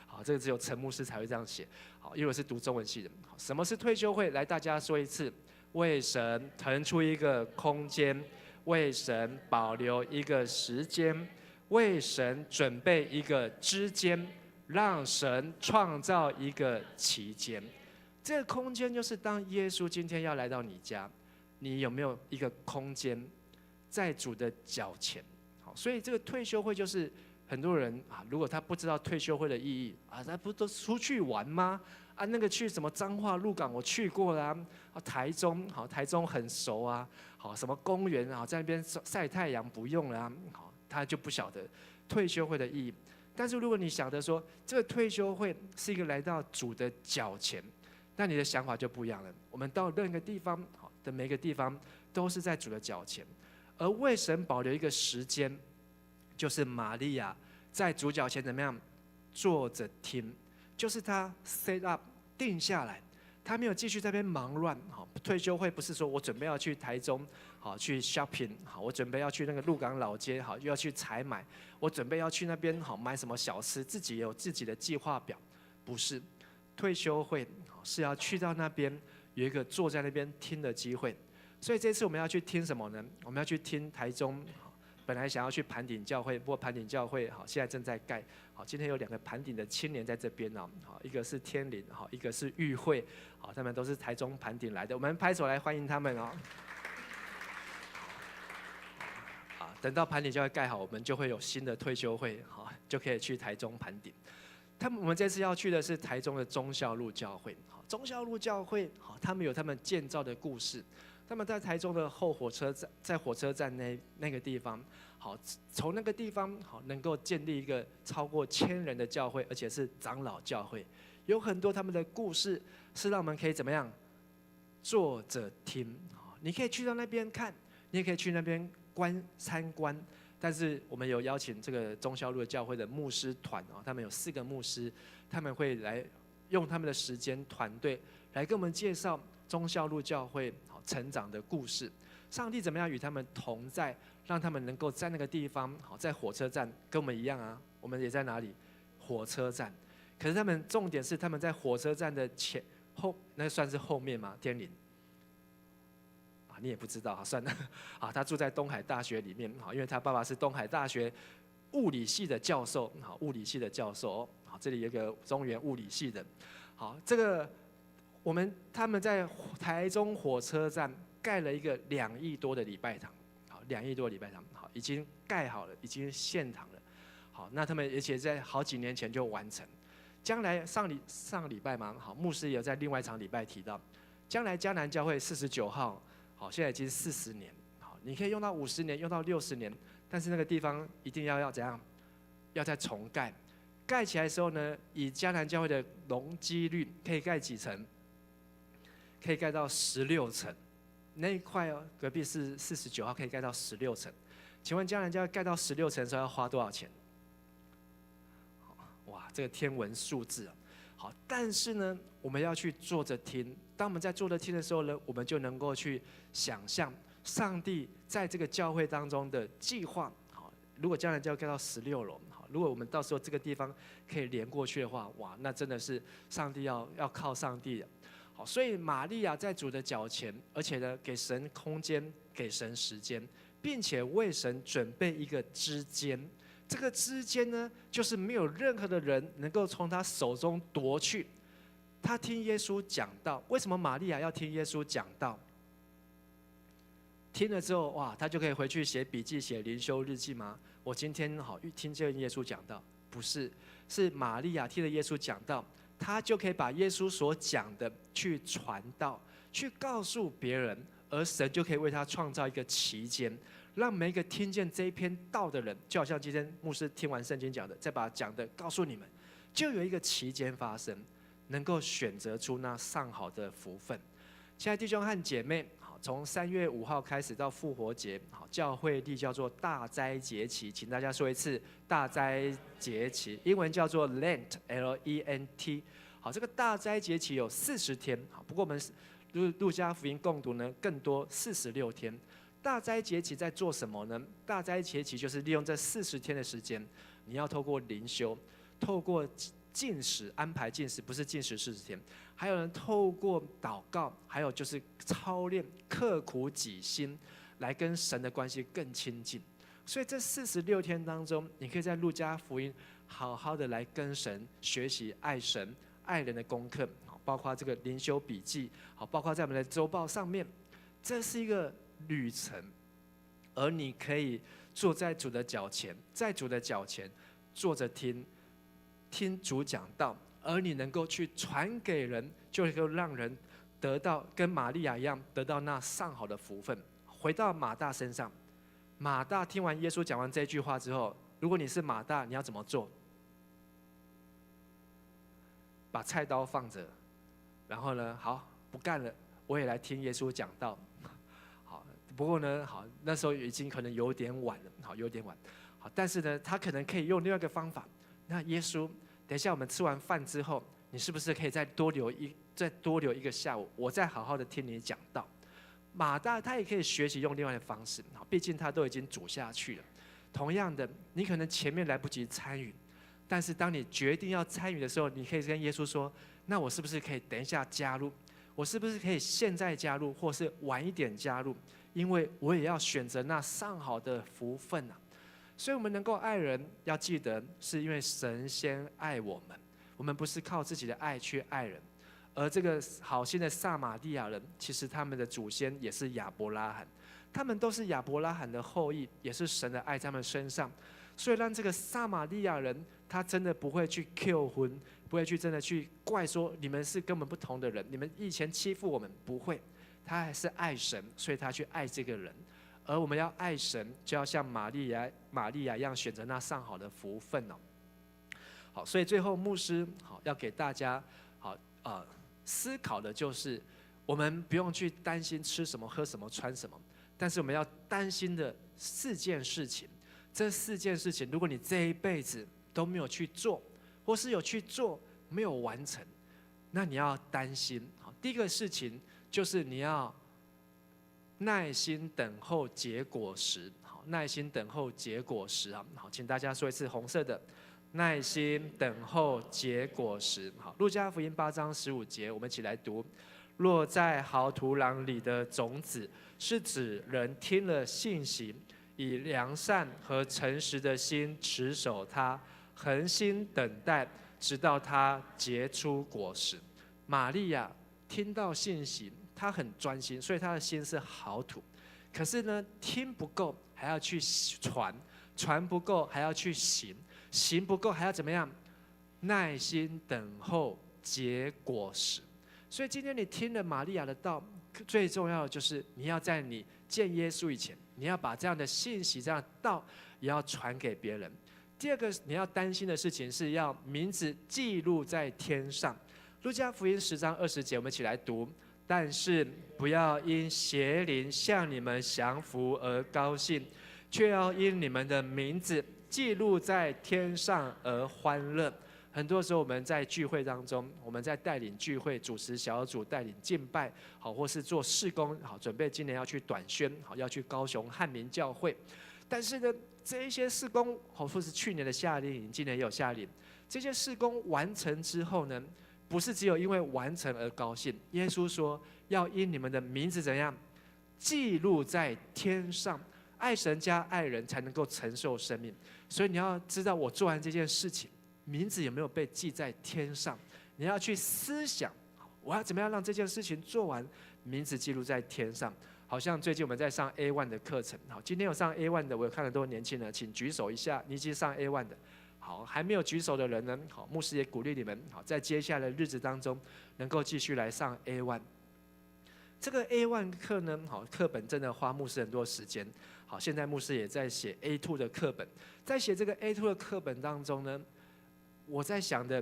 好，这个只有陈牧师才会这样写，好，因为我是读中文系的，好，什么是退休会？来，大家说一次，为神腾出一个空间，为神保留一个时间，为神准备一个支间。让神创造一个期间，这个空间就是当耶稣今天要来到你家，你有没有一个空间在主的脚前？好，所以这个退休会就是很多人啊，如果他不知道退休会的意义啊，他不都出去玩吗？啊，那个去什么彰化、鹿港我去过啦，啊，台中好，台中很熟啊，好，什么公园啊，在那边晒太阳不用啦，好，他就不晓得退休会的意义。但是如果你想着说，这个退休会是一个来到主的脚前，那你的想法就不一样了。我们到任何一个地方，好的每个地方都是在主的脚前，而为神保留一个时间，就是玛利亚在主脚前怎么样坐着听，就是他 set up 定下来，他没有继续在那边忙乱。好，退休会不是说我准备要去台中，好去 shopping， 好，我准备要去那个鹿港老街，好又要去采买。我准备要去那边好买什么小吃，自己也有自己的计划表，不是退休会是要去到那边有一个坐在那边听的机会。所以这次我们要去听什么呢？我们要去听台中，本来想要去盘顶教会，不过盘顶教会好现在正在盖，好今天有2个盘顶的青年在这边哦，好一个是天灵，好一个是裕会，好他们都是台中盘顶来的，我们拍手来欢迎他们哦。等到盘顶教会盖好，我们就会有新的退休会，好就可以去台中盘顶。我们这次要去的是台中的忠孝路教会，好忠孝路教会，好他们有他们建造的故事。他们在台中的后火车站，在火车站那个地方，好从那个地方好能够建立一个超过1000人的教会，而且是长老教会，有很多他们的故事是让我们可以怎么样坐着听。好，你可以去到那边看，你也可以去那边参观，但是我们有邀请这个忠孝路的教会的牧师团哦，他们有4个牧师，他们会来用他们的时间团队来跟我们介绍忠孝路教会成长的故事，上帝怎么样与他们同在，让他们能够在那个地方好在火车站跟我们一样啊，我们也在哪里火车站，可是他们重点是他们在火车站的后，那算是后面吗？天灵。你也不知道，算了，啊，他住在东海大学里面，好，因为他爸爸是东海大学物理系的教授，好，物理系的教授，好，这里有一个中原物理系的，好，这个他们在台中火车站盖了一个2亿多的礼拜堂，好，2亿多的礼拜堂，好，已经盖好了，已经献堂了，好，那他们而且在好几年前就完成，将来上礼拜嘛，好，牧师也有在另外一场礼拜提到，将来迦南教会49号。好，现在已经40年，好，你可以用到50年，用到60年，但是那个地方一定要怎样？要再重盖。盖起来的时候呢，以迦南教会的容积率，可以盖几层？可以盖到16层。那一块哦，隔壁是49号，可以盖到16层。请问迦南教会盖到16层的时候要花多少钱？哇，这个天文数字啊！好，但是呢，我们要去坐着听。当我们在坐着听的时候呢，我们就能够去想象上帝在这个教会当中的计划。好，如果将来就要盖到16楼，好，如果我们到时候这个地方可以连过去的话，哇，那真的是上帝要靠上帝的。好，所以玛利亚在主的脚前，而且呢，给神空间，给神时间，并且为神准备一个支间。这个支间呢，就是没有任何的人能够从他手中夺去。他听耶稣讲道，为什么玛利亚要听耶稣讲道？听了之后，哇，他就可以回去写笔记、写灵修日记吗？我今天听见耶稣讲道，不是，是玛利亚听了耶稣讲道，他就可以把耶稣所讲的去传道，去告诉别人，而神就可以为他创造一个期间，让每一个听见这一篇道的人，就好像今天牧师听完圣经讲的，再把讲的告诉你们，就有一个期间发生，能够选择出那上好的福分。亲爱的弟兄和姐妹，从3月5号开始到复活节，教会历叫做大斋节期，请大家说一次大斋节期，英文叫做 Lent L-E-N-T。好，这个大斋节期有40天，不过我们路加福音共读呢更多46天。大斋节期在做什么呢？大斋节期就是利用这40天的时间，你要透过灵修，透过禁食，安排禁食，不是禁食40天，还有人透过祷告，还有就是操练，刻苦己心，来跟神的关系更亲近。所以这46天当中，你可以在路加福音好好的来跟神学习爱神、爱人的功课，包括这个灵修笔记，包括在我们的周报上面，这是一个旅程，而你可以坐在主的脚前，在主的脚前坐着听主讲道，而你能够去传给人，就能够让人得到跟玛利亚一样，得到那上好的福分。回到马大身上，马大听完耶稣讲完这句话之后，如果你是马大，你要怎么做？把菜刀放着，然后呢，好，不干了，我也来听耶稣讲道。好，不过呢，好，那时候已经可能有点晚了，好，有点晚。好，但是呢，他可能可以用另外一个方法。那耶稣，等一下我们吃完饭之后，你是不是可以再多留一个下午，我再好好的听你讲道？马大他也可以学习用另外的方式，毕竟他都已经煮下去了。同样的，你可能前面来不及参与，但是当你决定要参与的时候，你可以跟耶稣说：“那我是不是可以等一下加入？我是不是可以现在加入，或是晚一点加入？因为我也要选择那上好的福分啊！”所以，我们能够爱人，要记得是因为神先爱我们，我们不是靠自己的爱去爱人。而这个好心的撒玛利亚人，其实他们的祖先也是亚伯拉罕，他们都是亚伯拉罕的后裔，也是神的爱在他们身上。所以让这个撒玛利亚人，他真的不会去 Q 婚，不会去真的去怪说你们是根本不同的人，你们以前欺负我们，不会，他还是爱神，所以他去爱这个人。而我们要爱神，就要像玛利亚一样，选择那上好的福分哦。好，所以最后牧师要给大家思考的就是，我们不用去担心吃什么、喝什么、穿什么，但是我们要担心的4件事情。这4件事情，如果你这一辈子都没有去做，或是有去做没有完成，那你要担心。第一个事情就是你要耐心等候结果实。好，耐心等候结果实啊！好，请大家说一次红色的。耐心等候结果实。好，路加福音8章15节，我们一起来读：落在好土壤里的种子，是指人听了信息，以良善和诚实的心持守它，恒心等待，直到它结出果实。玛利亚听到信息，她很专心，所以她的心是好土。可是呢，听不够，还要去传；传不够，还要去行；行不够，还要怎么样？耐心等候结果实。所以今天你听了玛利亚的道，最重要的就是你要在你见耶稣以前，你要把这样的信息、这样的道也要传给别人。第二个你要担心的事情是要名字记录在天上。路加福音10章20节，我们一起来读：但是不要因邪灵向你们降服而高兴，却要因你们的名字记录在天上而欢乐。很多时候我们在聚会当中，我们在带领聚会、主持小组、带领敬拜，好，或是做事工，好，准备今年要去短宣，好，要去高雄汉民教会。但是呢，这一些事工，好，或是去年的夏令营，今年也有夏令营，这些事工完成之后呢，不是只有因为完成而高兴。耶稣说，要因你们的名字怎样记录在天上。爱神加爱人才能够承受生命，所以你要知道，我做完这件事情，名字有没有被记在天上？你要去思想，我要怎么样让这件事情做完，名字记录在天上，好像最近我们在上 A1 的课程，好，今天有上 A1 的，我有看很多年轻人，请举手一下，你已经上 A1 的。好，还没有举手的人呢，好，牧师也鼓励你们，好，在接下来的日子当中，能够继续来上 A1。这个 A1 课呢，好，课本真的花牧师很多时间。好，现在牧师也在写 A2 的课本，在写这个 A2 的课本当中呢，我在想的，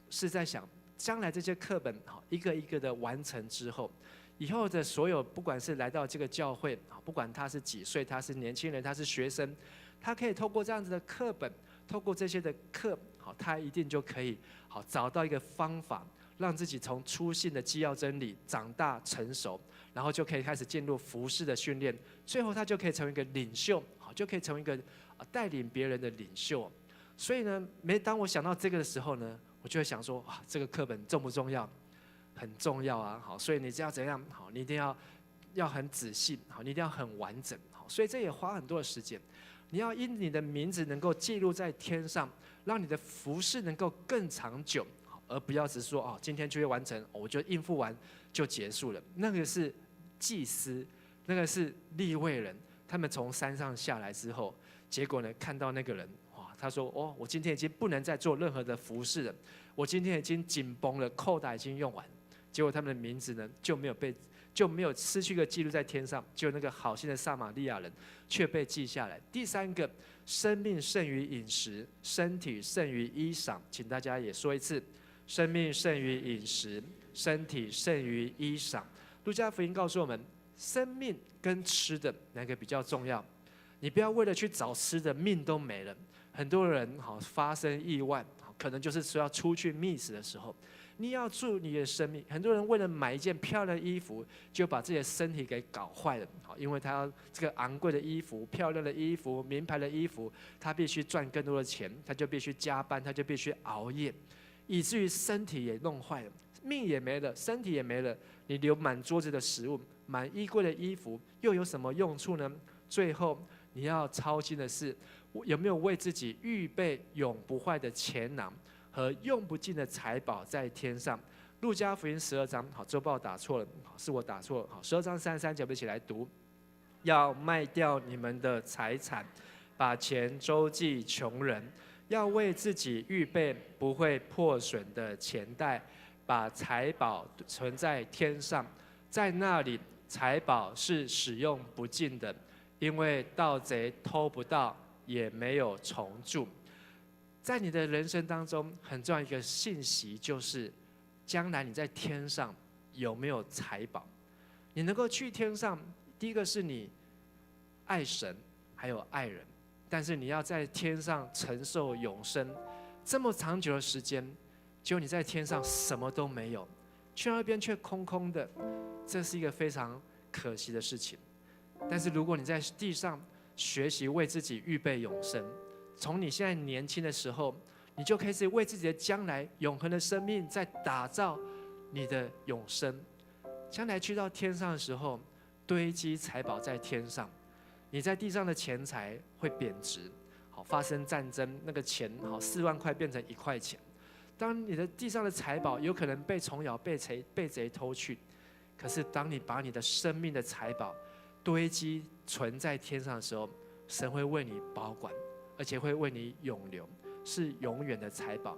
是在想将来这些课本，好，一个一个的完成之后。以后的所有，不管是来到这个教会，不管他是几岁，他是年轻人，他是学生，他可以透过这样子的课本，透过这些的课，好，他一定就可以好找到一个方法，让自己从初信的基要真理长大成熟，然后就可以开始进入服事的训练，最后他就可以成为一个领袖，好，就可以成为一个带领别人的领袖。所以呢，当我想到这个的时候呢，我就会想说，哇，这个课本重不重要？很重要啊，好，所以你要怎样？好，你一定要很仔细，好，你一定要很完整，好，所以这也花很多的时间。你要因你的名字能够记录在天上，让你的服事能够更长久，而不要只说哦，今天就会完成，我就应付完就结束了。那个是祭司，那个是利未人，他们从山上下来之后，结果呢，看到那个人，哇，他说哦，我今天已经不能再做任何的服事了，我今天已经紧绷了，扣带已经用完。结果他们的名字呢就没有失去一个记录在天上，就那个好心的撒玛利亚人却被记下来。第三个，生命胜于饮食，身体胜于衣裳。请大家也说一次，生命胜于饮食，身体胜于衣裳。路加福音告诉我们，生命跟吃的哪个比较重要？你不要为了去找吃的，命都没了。很多人发生意外，可能就是说要出去觅食的时候。你要注你的生命，很多人为了买一件漂亮的衣服，就把自己的身体给搞坏了。因为他要这个昂贵的衣服、漂亮的衣服、名牌的衣服，他必须赚更多的钱，他就必须加班，他就必须熬夜，以至于身体也弄坏了，命也没了，身体也没了。你留满桌子的食物、满衣柜的衣服，又有什么用处呢？最后你要操心的是，有没有为自己预备永不坏的钱囊和用不尽的财宝在天上。路加福音12章，好，周报打错了，是我打错了。好，12章33节，我们一起来读：要卖掉你们的财产，把钱周济穷人，要为自己预备不会破损的钱袋，把财宝存在天上，在那里财宝是使用不尽的，因为盗贼偷不到，也没有虫蛀。在你的人生当中，很重要一个信息就是，将来你在天上有没有财宝？你能够去天上，第一个是你爱神，还有爱人，但是你要在天上承受永生，这么长久的时间，结果你在天上什么都没有，去那边却空空的，这是一个非常可惜的事情。但是如果你在地上学习为自己预备永生，从你现在年轻的时候，你就开始为自己的将来永恒的生命在打造你的永生。将来去到天上的时候，堆积财宝在天上，你在地上的钱财会贬值，好，发生战争，那个钱好4万块变成1块钱。当你的地上的财宝有可能被虫咬、被贼偷去，可是当你把你的生命的财宝堆积存在天上的时候，神会为你保管，而且会为你永留，是永远的财宝。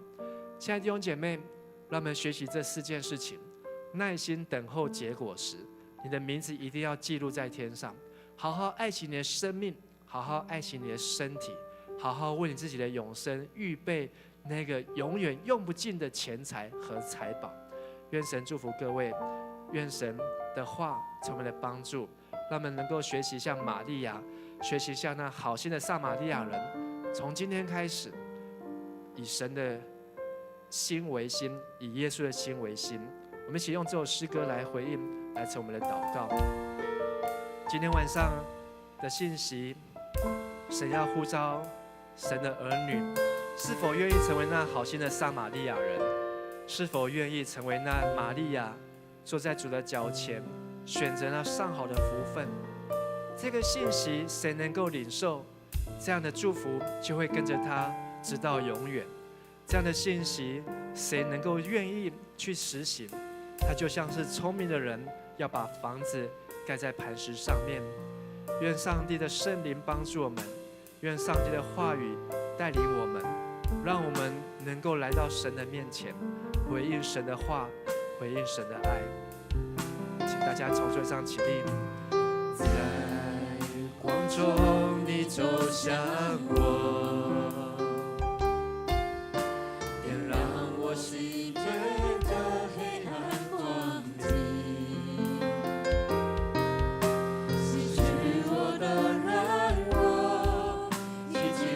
亲爱的弟兄姐妹，让我们学习这4件事情，耐心等候结果时，你的名字一定要记录在天上。好好爱惜你的生命，好好爱惜你的身体，好好为你自己的永生预备那个永远用不尽的钱财和财宝。愿神祝福各位，愿神的话成为了帮助，让我们能够学习像玛利亚，学习像那好心的撒玛利亚人，从今天开始，以神的心为心，以耶稣的心为心。我们一起用这首诗歌来回应，来成我们的祷告。今天晚上的信息，神要呼召神的儿女，是否愿意成为那好心的撒玛利亚人？是否愿意成为那玛利亚，坐在主的脚前，选择那上好的福分？这个信息谁能够领受，这样的祝福就会跟着他直到永远。这样的信息谁能够愿意去实行，他就像是聪明的人要把房子盖在磐石上面。愿上帝的圣灵帮助我们，愿上帝的话语带领我们，让我们能够来到神的面前，回应神的话，回应神的爱。请大家从座上起立。在光中你走向我，点亮我心间的黑暗光景，洗去我的软弱，洗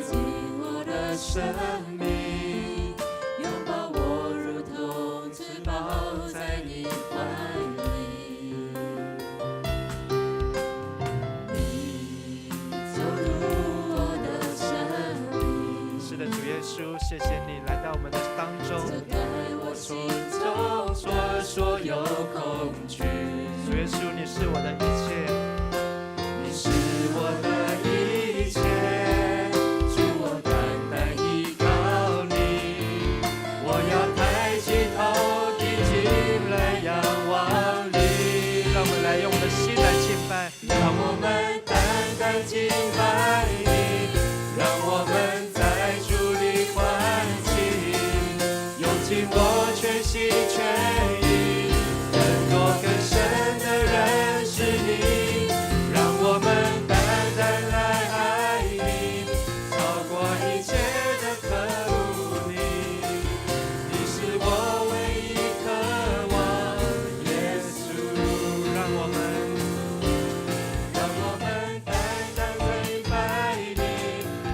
净我的生命，拥抱我如同至宝在你怀里。主，谢谢你来到我们的当中，遮盖我心中所有恐惧。主耶稣，你是我的一切，你是我的一切。主，我单单依靠你，我要抬起头，定睛来仰望你。让我们来用我们的心来敬拜，让我们单单敬拜你，让我们尽我全心全意，更多更深的认识你，让我们单单来爱你，超过一切的渴慕你。你是我唯一渴望，耶稣，让我们单单跪拜你，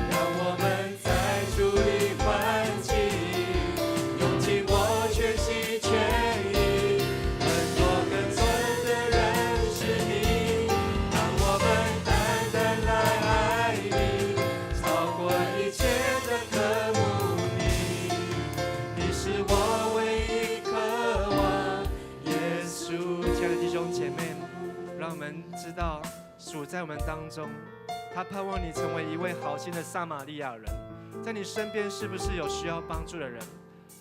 让我们在主里欢喜。我全心全意，更多更深的认识你，让我们单单来爱你，超过一切的渴慕你。你是我唯一渴望，耶稣。亲爱的弟兄姐妹，让我们知道主在我们当中，他盼望你成为一位好心的撒玛利亚人。在你身边是不是有需要帮助的人？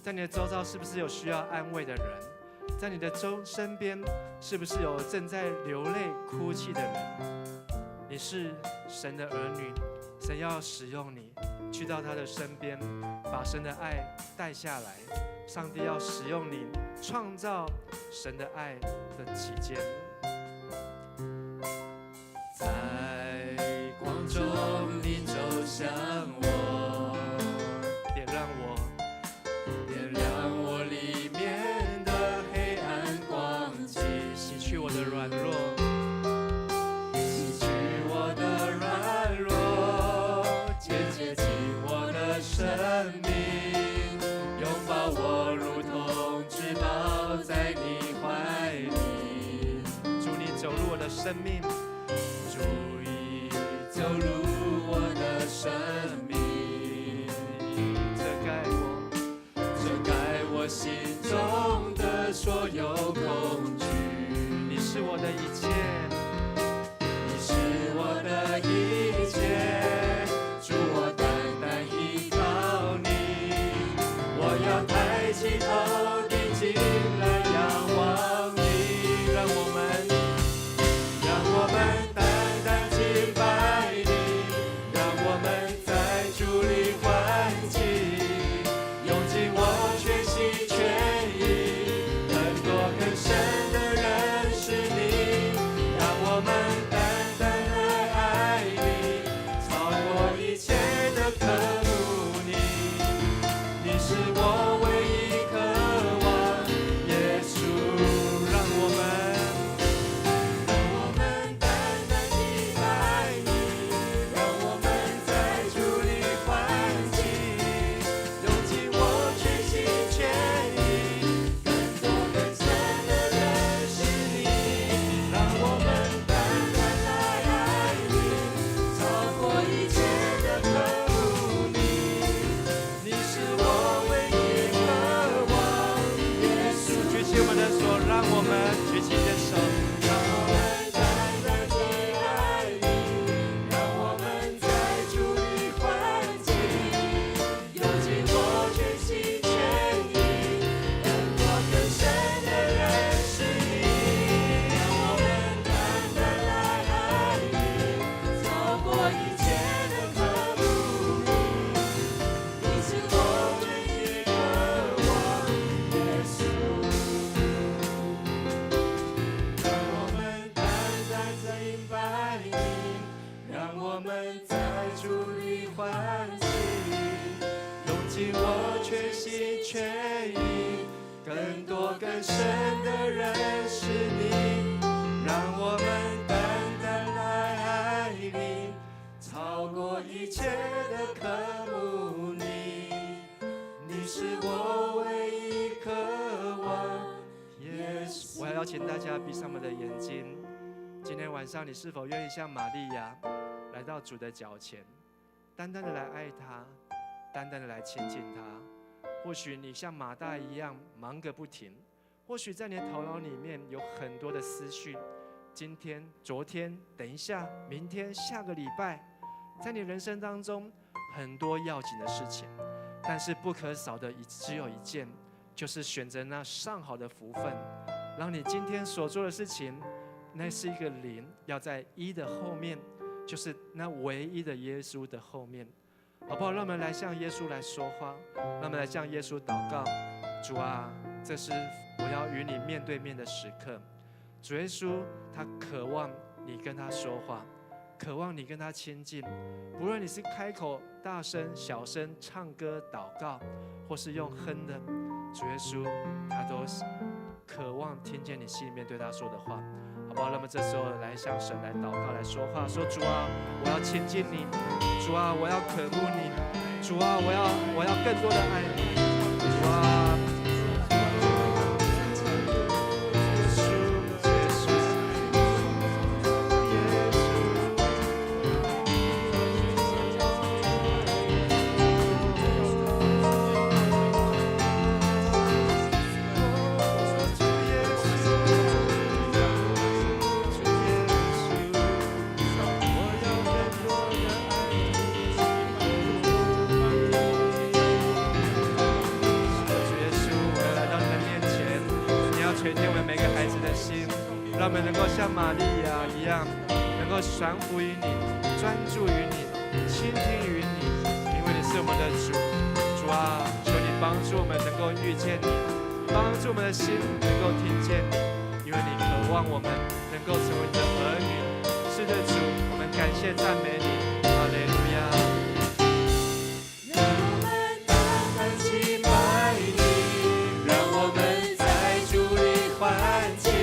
在你的周遭是不是有需要安慰的人？在你的身边是不是有正在流泪哭泣的人？你是神的儿女，神要使用你，去到他的身边，把神的爱带下来。上帝要使用你，创造神的爱的期间。在光中你走向我，点亮我，点亮我里面的黑暗光景，洗去我的软弱，洗去我的软弱，洁净我的生命，拥抱我如同至宝在你怀里。主你走入我的生命，主已走入我的生命，遮盖我，遮盖我心中的所有恐惧。你是我的一切，你是我的一切。主，我单单依靠你，我要抬起头，定睛来仰望你。让我们们在主里欢喜，用尽我全心全意，更多更深的认识你，让我们单单来爱你，超过一切的渴慕你，你是我唯一渴望。耶稣，我要邀请大家闭上我们的眼睛。今天晚上，你是否愿意像玛利亚来到主的脚前，单单的来爱他，单单的来亲近他？或许你像马大一样忙个不停，或许在你的头脑里面有很多的思绪，今天、昨天、等一下、明天、下个礼拜，在你人生当中很多要紧的事情，但是不可少的只有一件，就是选择那上好的福分，让你今天所做的事情，那是一个零，要在一的后面，就是那唯一的耶稣的后面，好不好？让我们来向耶稣来说话，让我们来向耶稣祷告。主啊，这是我要与你面对面的时刻。主耶稣，他渴望你跟他说话，渴望你跟他亲近。不论你是开口大声、小声唱歌、祷告，或是用哼的，主耶稣他都渴望听见你心里面对他说的话。好不好？那么这时候来向神来祷告，来说话，说主啊，我要亲近你，主啊，我要渴慕你，主啊，我要更多的爱你，主啊。让我们能够像玛利亚一样，能够降服于你，专注于你，倾听于你，因为你是我们的主。主啊，求你帮助我们能够遇见你，帮助我们的心能够听见你，因为你渴望我们能够成为你的儿女。是的，主，我们感谢赞美你，哈利路亚。让我们单单敬拜你，让我们在主里欢喜。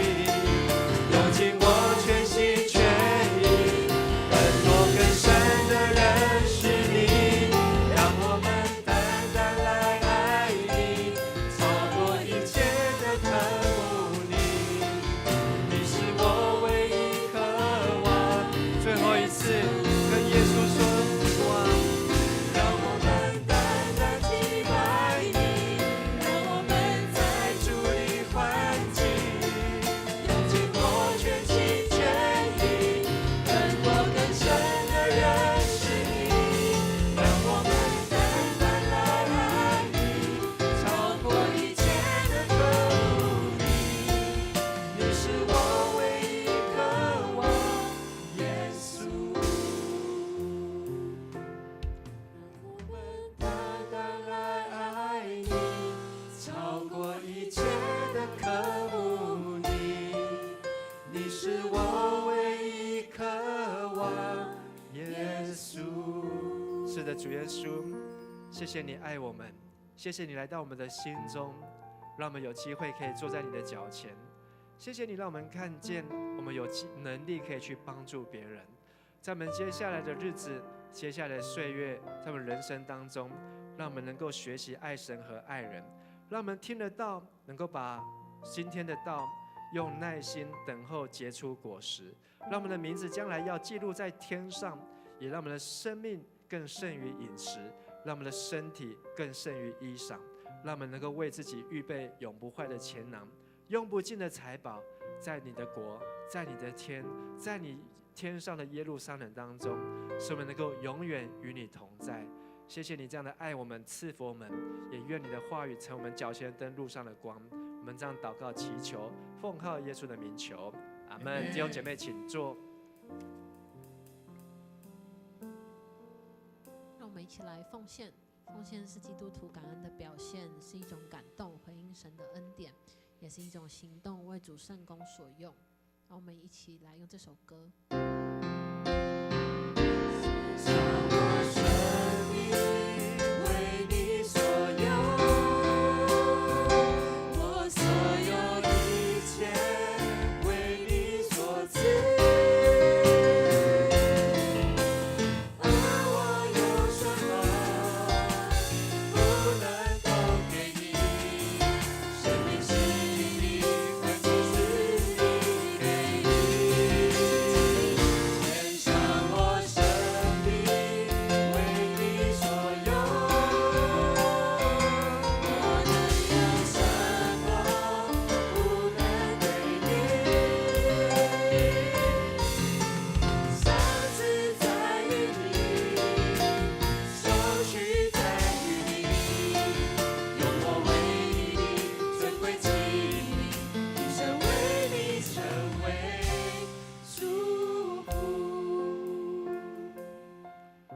主耶稣，谢谢你爱我们，谢谢你来到我们的心中，让我们有机会可以坐在你的脚前。谢谢你让我们看见我们有能力可以去帮助别人，在我们接下来的日子、接下来的岁月，在我们人生当中，让我们能够学习爱神和爱人，让我们听得到，能够把今天的道用耐心等候结出果实，让我们的名字将来要记录在天上，也让我们的生命更胜于饮食，让我们的身体更胜于衣裳，让我们能够为自己预备永不坏的钱囊，用不尽的财宝，在你的国，在你的天，在你天上的耶路撒冷当中，使我们能够永远与你同在。谢谢你这样的爱我们，赐福我们，也愿你的话语成我们脚前的灯，路上的光。我们这样祷告祈求，奉靠耶稣的名求，阿们。弟兄姐妹请坐。让我们一起来奉献。奉献是基督徒感恩的表现，是一种感动，回应神的恩典，也是一种行动，为主圣工所用。让我们一起来用这首歌。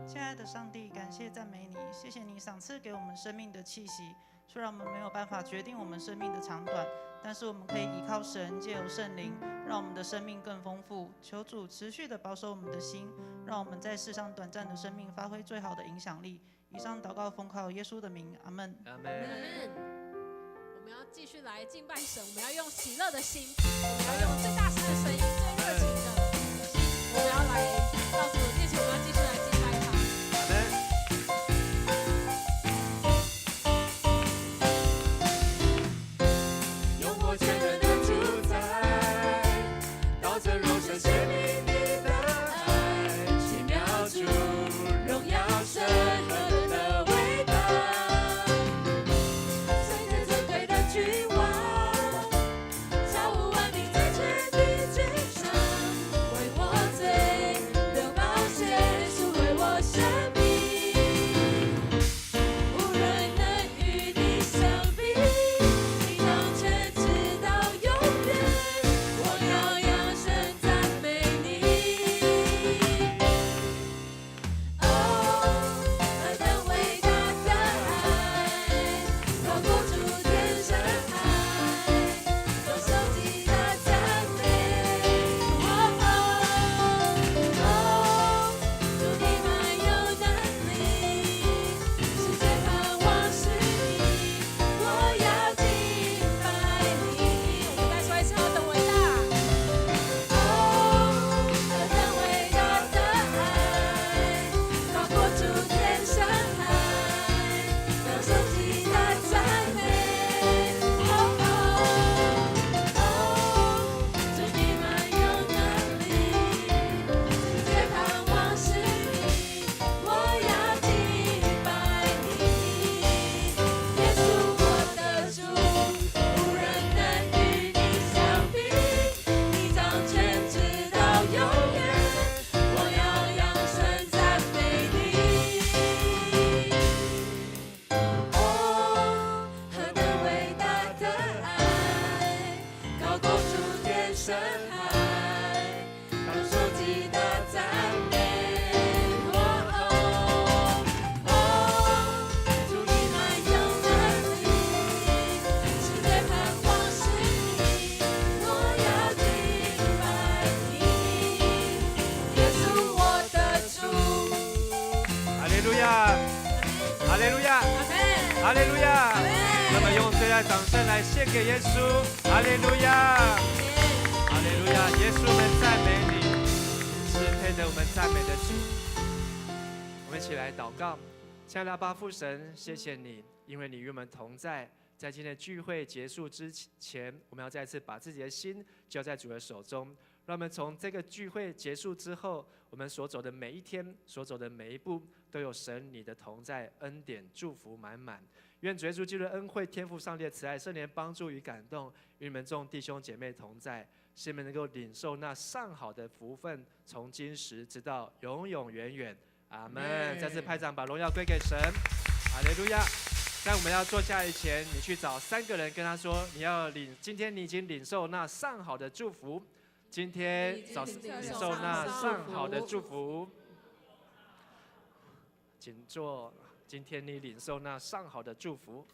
亲爱的上帝，感谢赞美你，谢谢你赏赐给我们生命的气息。虽然我们没有办法决定我们生命的长短，但是我们可以依靠神，借由圣灵，让我们的生命更丰富。求主持续的保守我们的心，让我们在世上短暂的生命发挥最好的影响力。以上祷告奉靠耶稣的名，阿门。阿门。我们要继续来敬拜神，我们要用喜乐的心，我们要用最大声的声音、最热情的心，我们要来到主的面前，我们要继续来敬拜他。阿门。用我全能的主宰，道成肉身显明你的爱，奇妙主，荣耀神，何等的伟大！最最尊贵的君王，超乎万民在全地之上，为我罪流宝血，赎回我生命，无人能与你相比，你掌权直到永远，我要扬声赞美你。哦，何等伟大的爱，高过诸天深海，用手机的赞美。主你满有能力，世界盼望是你，我要敬拜你。我们再说一次，何等伟大！哦，何等伟大的爱，高过诸天深海，用手机的赞美。主你满有能力，世界盼望是你，我要敬拜你。耶稣我的主，无人能与你相比，你掌权直到永远，我要扬声赞美你。哦，何等伟大的爱，高过诸天深海，用手机的赞美。主你满有能力，世界盼望是你，我要敬拜你。耶稣我的主。哈利路亚，哈利路亚，阿门。哈利路亚。阿门。那么用最大的掌声来献给耶稣，哈利路亚，哈利路亚。耶稣，我们赞美你，是配得我们赞美的主。我们一起来祷告。亲爱的阿爸父神，谢谢你，因为你与我们同在。在今天的聚会结束之前，我们要再次把自己的心交在主的手中，让我们从这个聚会结束之后，我们所走的每一天，所走的每一步，都有神你的同在、恩典、祝福满满。愿主耶稣基督的恩惠、天父上帝的慈爱、圣灵的帮助与感动，与你们众弟兄姐妹同在，使你们能够领受那上好的福分，从今时直到永永远远。阿门。再次拍掌，把荣耀归给神。哈利路亚。在我们要坐下以前，你去找3个人，跟他说，今天你已经领受那上好的祝福。今天领受那上好的祝福，请坐。今天你领受那上好的祝福。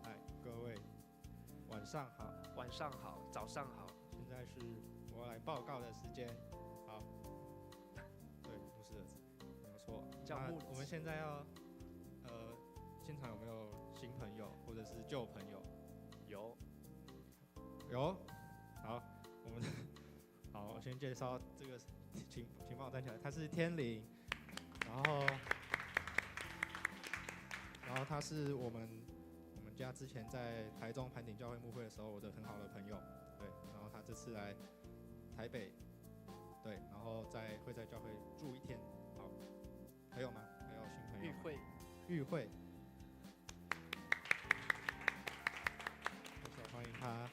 嗨，各位，晚上好，晚上好，早上好。现在是我来报告的时间。好，对，牧师的字，没有错。叫牧师我们现在要，现场有没有新朋友或者是旧朋友？有，好，我们好，我先介绍这个，请帮我站起来，他是天灵，然后他是我们家之前在台中盘顶教会牧会的时候，我的很好的朋友，对，然后他这次来台北，对，然后会在教会住1天，好，还有吗？还有新朋友吗？玉慧，欢迎他。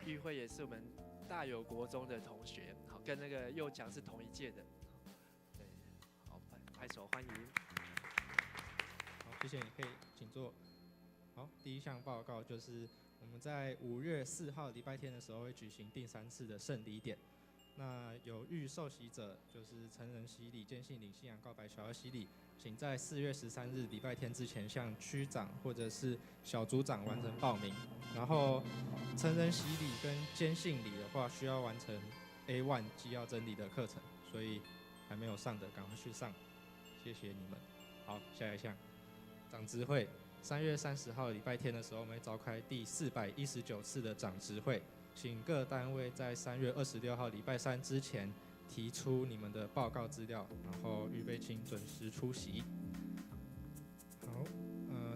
玉慧也是我们大有国中的同学，好，跟那个佑强是同一届的，对，好，拍手欢迎。好，谢谢你，可以请坐。好，第一项报告就是我们在5月4号礼拜天的时候会举行第3次的圣礼典。那有欲受洗者，就是成人洗礼、坚信领信仰告白、小儿洗礼，请在4月13日礼拜天之前向区长或者是小组长完成报名。然后成人洗礼跟坚信礼的话，需要完成 A1 基要真理的课程，所以还没有上的赶快去上，谢谢你们。好，下一项，长执会，3月30号礼拜天的时候，我们会召开第419次的长执会。请各单位在3月26号礼拜3之前提出你们的报告资料，然后预备请准时出席。好，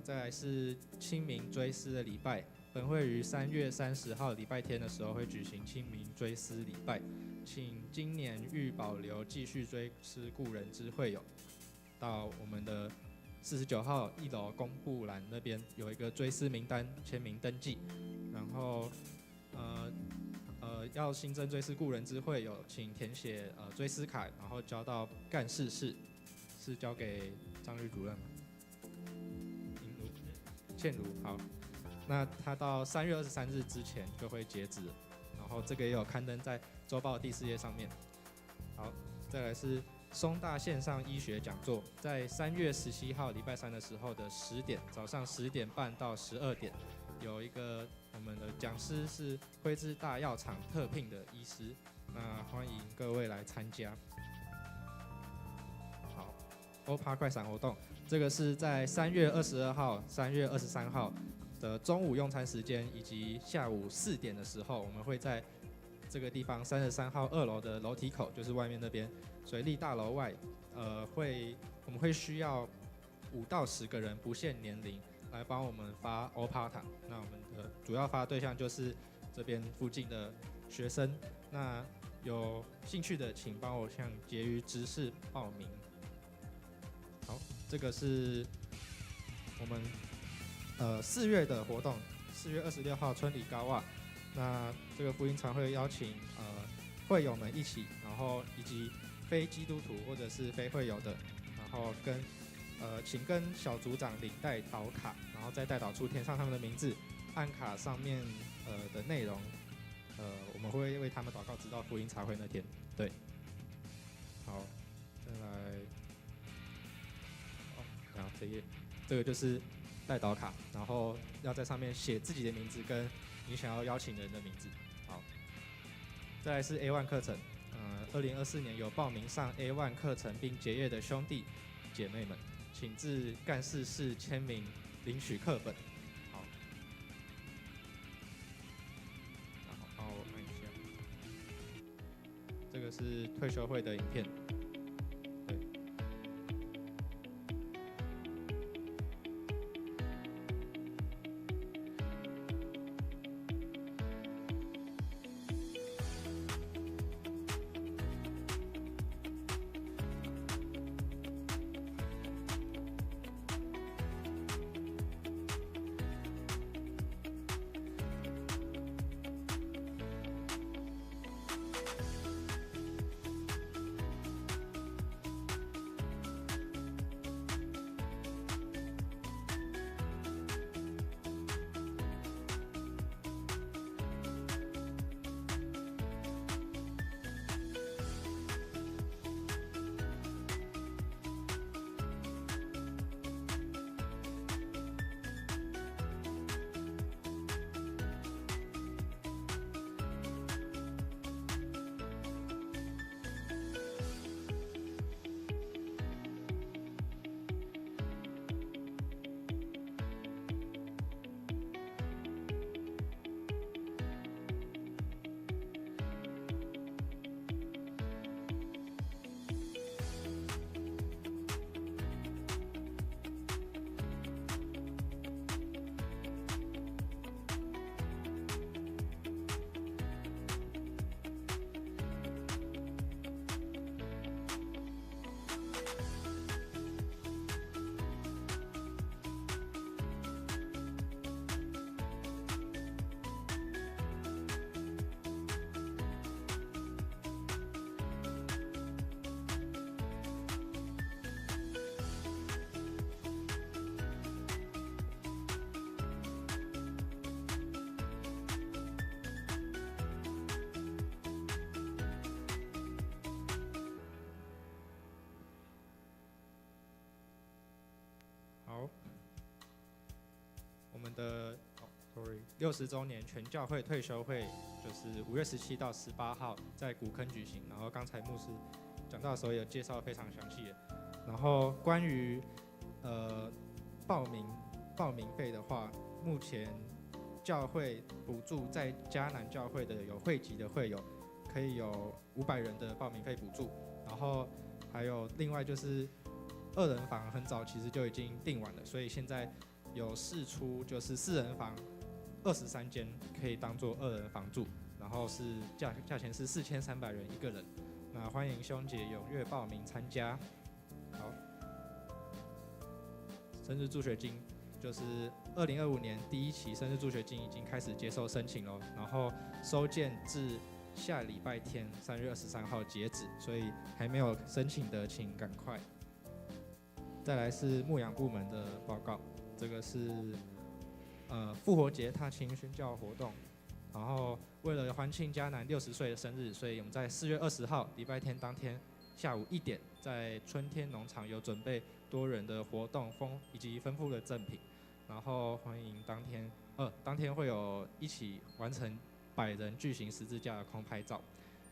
再来是清明追思的礼拜，本会于3月30号礼拜天的时候会举行清明追思礼拜，请今年欲保留继续追思故人之会友，到我们的49号1楼公布栏那边有一个追思名单签名登记，然后要新增追思故人之会友，请填写追思卡，然后交到干事室，是交给张律主任吗？倩如，好，那他到3月23日之前就会截止，然后这个也有刊登在周报第4页上面。好，再来是松大线上医学讲座，在3月17号礼拜3的时候的10点，早上10点半到12点，有一个我们的讲师是辉智大药厂特聘的医师，那欢迎各位来参加。好，欧趴快闪活动，这个是在3月22号、3月23号的中午用餐时间以及下午4点的时候，我们会在这个地方33号2楼的楼梯口，就是外面那边水利大楼外，我们会需要5到10个人，不限年龄，来帮我们发欧趴糖。那我们的主要发对象就是这边附近的学生。那有兴趣的，请帮我向婕妤执事报名。好，这个是我们4月的活动，4月26号春礼高袜。那这个福音常会邀请会友们一起，然后以及非基督徒或者是非会友的，然后请跟小组长领带导卡，然后在带导处填上他们的名字，按卡上面的内容，我们会为他们祷告，直到福音茶会那天。对，好，再来，然后这个就是带导卡，然后要在上面写自己的名字跟你想要邀请的人的名字。好，再来是 A1 课程，2024年有报名上 A1 课程并结业的兄弟姐妹们，请至干事室签名领取课本。好，然后帮我按一下，这个是退休会的影片。60周年全教会退休会，就是5月17到18号在古坑举行。然后刚才牧师讲到的时候有介绍非常详细的。然后关于报名费的话，目前教会补助在迦南教会的有会籍的会友，可以有500人的报名费补助。然后还有另外就是2人房很早其实就已经订完了，所以现在有释出就是4人房23间可以当做2人房住，然后是价钱是4300元一个人。那欢迎兄姐踊跃报名参加。好，生日助学金就是2025年第1期生日助学金已经开始接受申请了，然后收件至下礼拜天3月23号截止，所以还没有申请的请赶快。再来是牧养部门的报告，这个是复活节踏青宣教活动，然后为了欢庆迦南60岁的生日，所以我们在4月20号礼拜天当天下午1点，在春天农场有准备多人的活动以及丰富的赠品，然后欢迎当天会有一起完成100人巨型十字架的空拍照。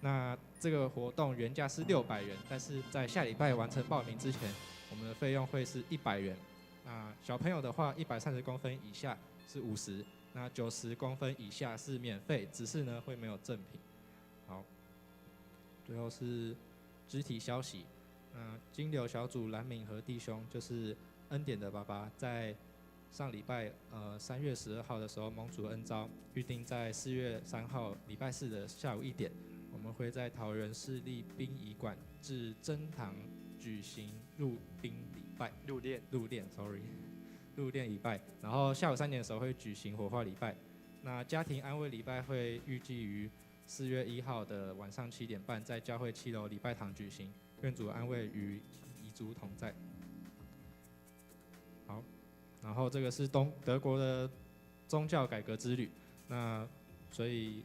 那这个活动原价是600元，但是在下礼拜完成报名之前，我们的费用会是100元。那小朋友的话，130公分以下是50，那90公分以下是免费，只是呢会没有赠品。好，最后是肢体消息。金流小组蓝敏和弟兄就是恩典的爸爸，在上礼拜3月12号的时候蒙主恩召，预定在4月3号礼拜四的下午1点，我们会在桃园市立殡仪馆至真堂举行入殡礼拜，入殓礼拜，然后下午3点的时候会举行火化礼拜。那家庭安慰礼拜会预计于4月1号的晚上7点半，在教会7楼礼拜堂举行。愿主安慰与遗族同在。好，然后这个是德国的宗教改革之旅，那所以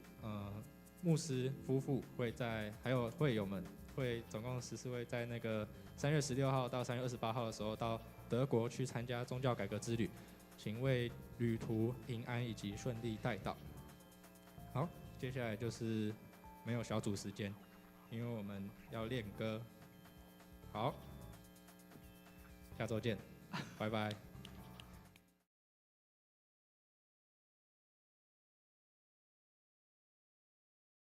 牧师夫妇还有会友们会总共14位，在那个3月16号到3月28号的时候到德国去参加宗教改革之旅，请为旅途平安以及顺利带到。好，接下来就是没有小组时间，因为我们要练歌。好，下周见，拜拜。